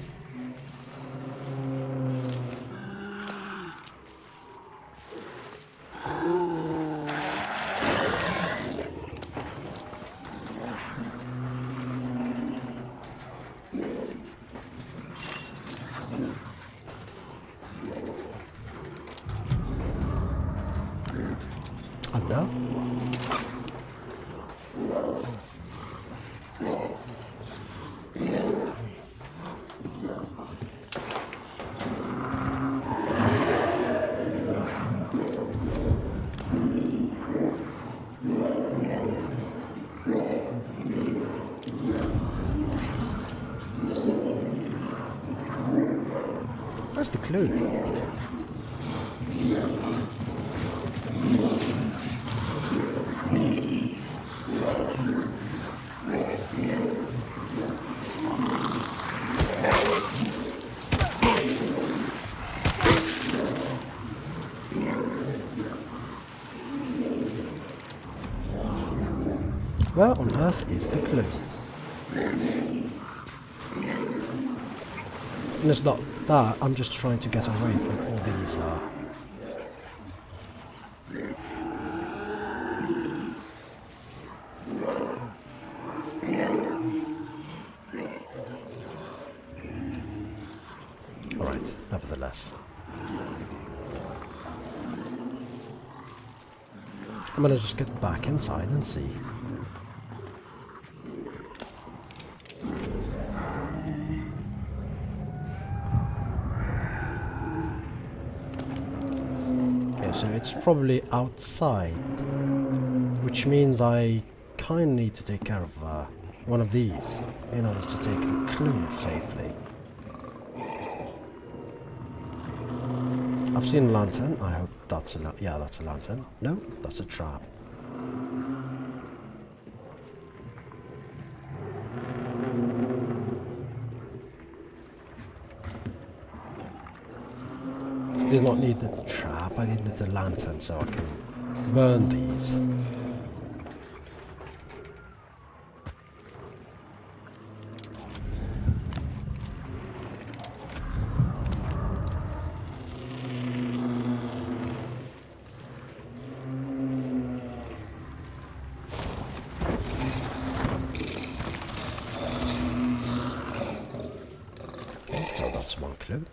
Under? Where's the clue? Where on earth is the clue? And it's not that, I'm just trying to get away from all these Alright, nevertheless. I'm gonna just get back inside and see. So it's probably outside, which means I kind of need to take care of one of these in order to take the clue safely. I've seen a lantern. I hope that's a yeah, that's a lantern. No, that's a trap. Did not need the trap, I needed the lantern so I can burn these. So that's one clue.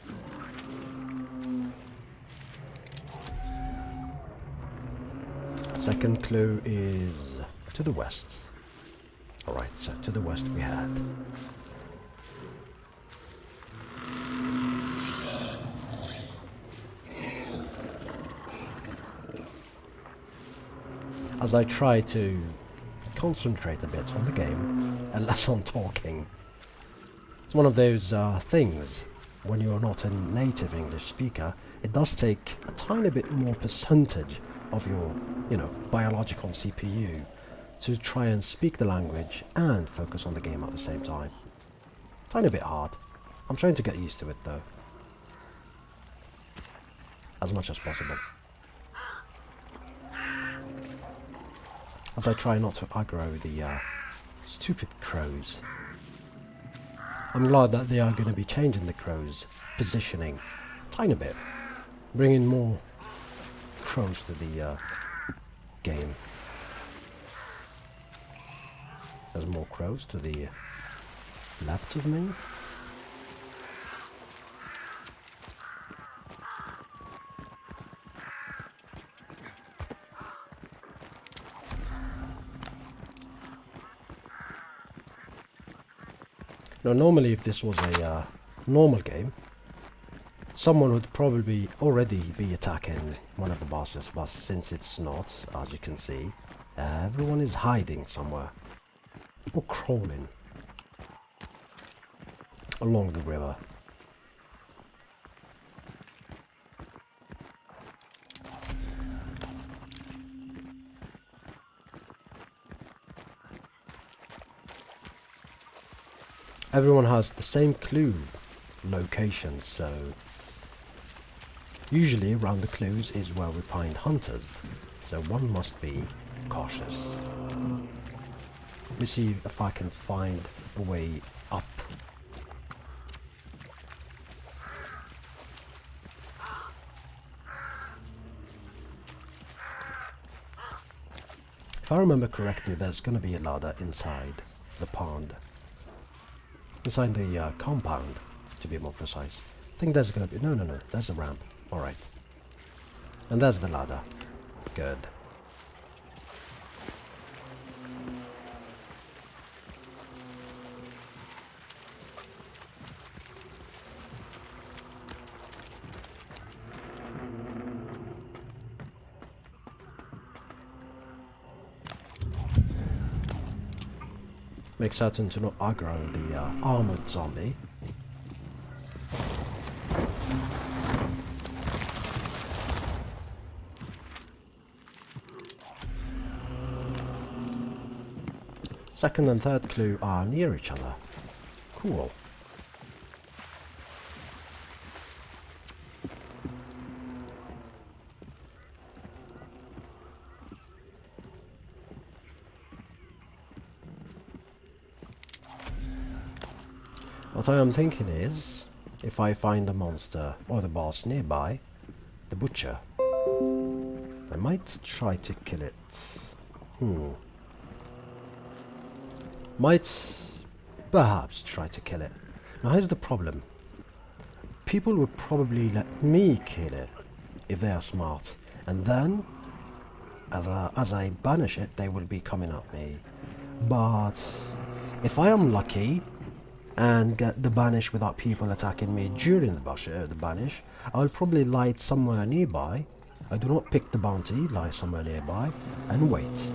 Second clue is to the west. Alright, so to the west we had. As I try to concentrate a bit on the game and less on talking. It's one of those things, when you're not a native English speaker, it does take a tiny bit more percentage of your, biological CPU to try and speak the language and focus on the game at the same time. Tiny bit hard. I'm trying to get used to it though. As much as possible. As I try not to aggro the stupid crows. I'm glad that they are going to be changing the crows' positioning tiny bit. Bringing more crows to the game. There's more crows to the left of me. Now normally if this was a normal game, someone would probably already be attacking one of the bosses, but since it's not, as you can see, everyone is hiding somewhere. Or crawling along the river. Everyone has the same clue location, so usually around the clues is where we find hunters, so one must be cautious. Let me see if I can find a way up. If I remember correctly, there's going to be a ladder inside the pond. Inside the compound, to be more precise. I think there's going to be... No, there's a ramp. Alright. And there's the ladder. Good. Make certain to not aggro the armored zombie. Second and third clue are near each other. Cool. What I am thinking is, if I find the monster or the boss nearby, the butcher, I might try to kill it. Might perhaps try to kill it. Now here's the problem. People would probably let me kill it if they are smart, and then as I banish it, they will be coming at me. But if I am lucky and get the banish without people attacking me during the banish, I'll probably lie somewhere nearby. I do not pick the bounty, lie somewhere nearby, and wait.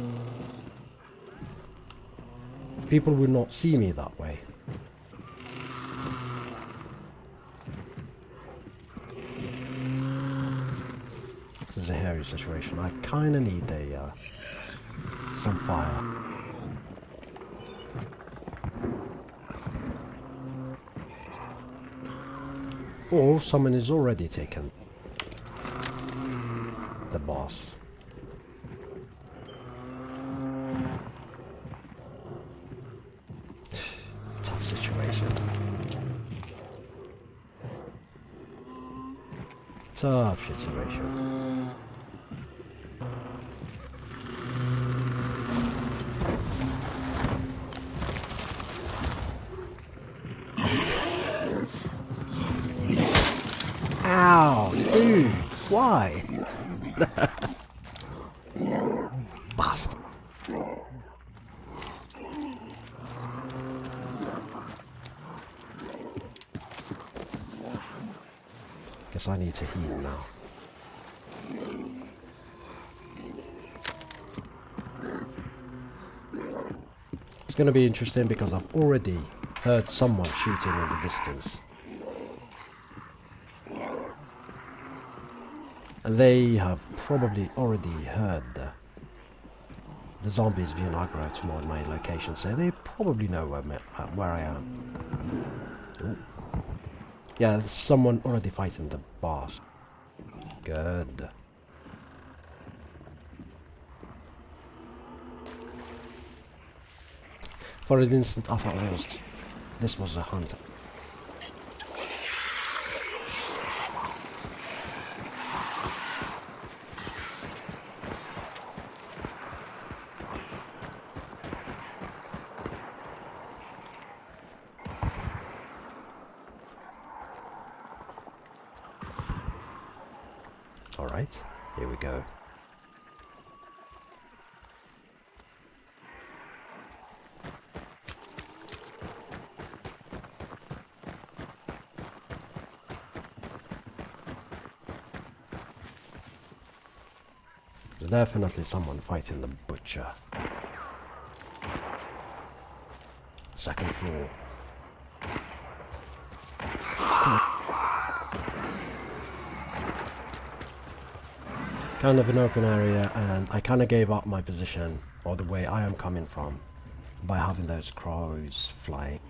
People will not see me that way. This is a hairy situation. I kinda need some fire. Or someone is already taken. The boss. Tough situation. Tough situation. Ow, dude, why? Bastard. Guess I need to heal now. It's going to be interesting because I've already heard someone shooting in the distance. And they have probably already heard the zombies being aggro toward my location, so they probably know where I am. Ooh. Yeah, there's someone already fighting the boss. Good. For an instant, I thought this was a hunter. Alright, here we go. There's definitely someone fighting the butcher. Second floor. Kind of an open area, and I kind of gave up my position, or the way I am coming from, by having those crows flying.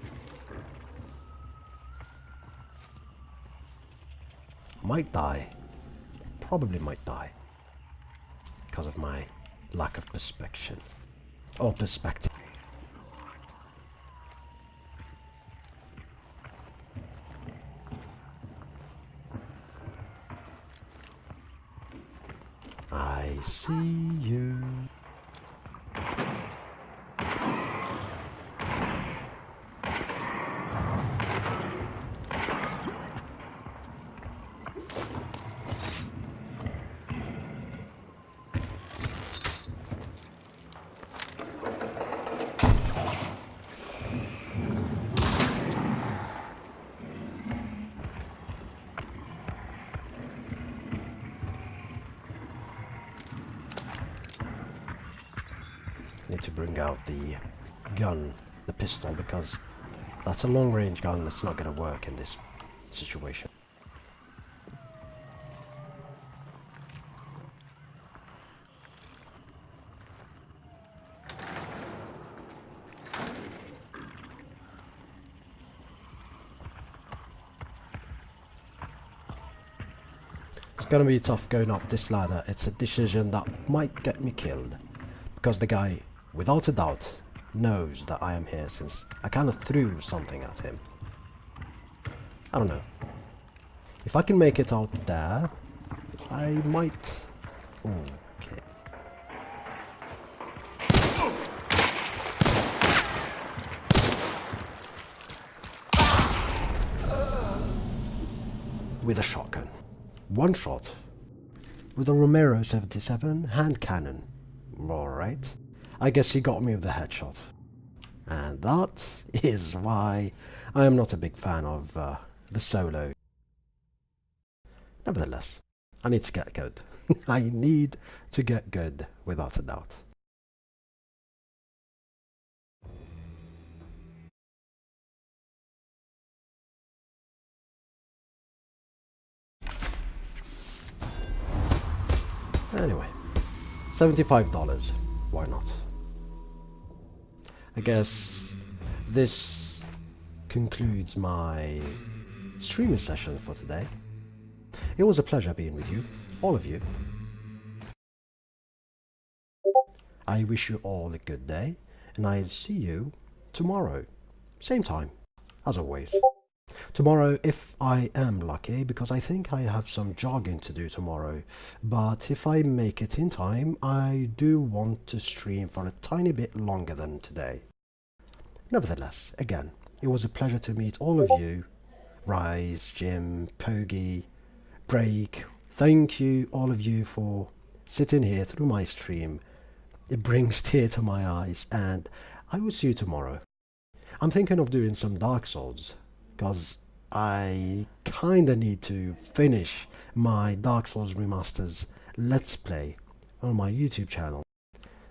Might die. Probably might die. Because of my lack of perspective. Or perspective. I see you. Need to bring out the gun, the pistol, because that's a long-range gun that's not going to work in this situation. It's going to be tough going up this ladder. It's a decision that might get me killed, because the guy, without a doubt, knows that I am here since I kind of threw something at him. I don't know. If I can make it out there, I might... Okay. With a shotgun. One shot. With a Romero 77 hand cannon. Alright. I guess he got me with the headshot. And that is why I am not a big fan of the solo. Nevertheless, I need to get good. I need to get good, without a doubt. Anyway, $75. Why not? I guess this concludes my streaming session for today. It was a pleasure being with you, all of you. I wish you all a good day, and I'll see you tomorrow. Same time, as always. Tomorrow, if I am lucky, because I think I have some jogging to do tomorrow, but if I make it in time, I do want to stream for a tiny bit longer than today. Nevertheless, again, it was a pleasure to meet all of you. Rise, Jim, Pogi, break. Thank you, all of you, for sitting here through my stream. It brings tear to my eyes, and I will see you tomorrow. I'm thinking of doing some Dark Souls, because I kinda need to finish my Dark Souls Remasters Let's Play on my YouTube channel.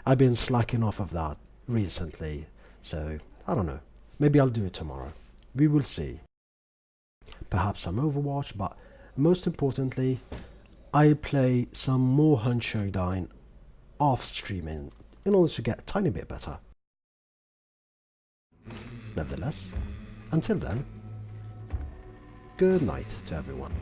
I've been slacking off of that recently, so I don't know. Maybe I'll do it tomorrow. We will see. Perhaps some Overwatch, but most importantly, I play some more Hunt Showdown off streaming in order to get a tiny bit better. Nevertheless, until then, good night to everyone.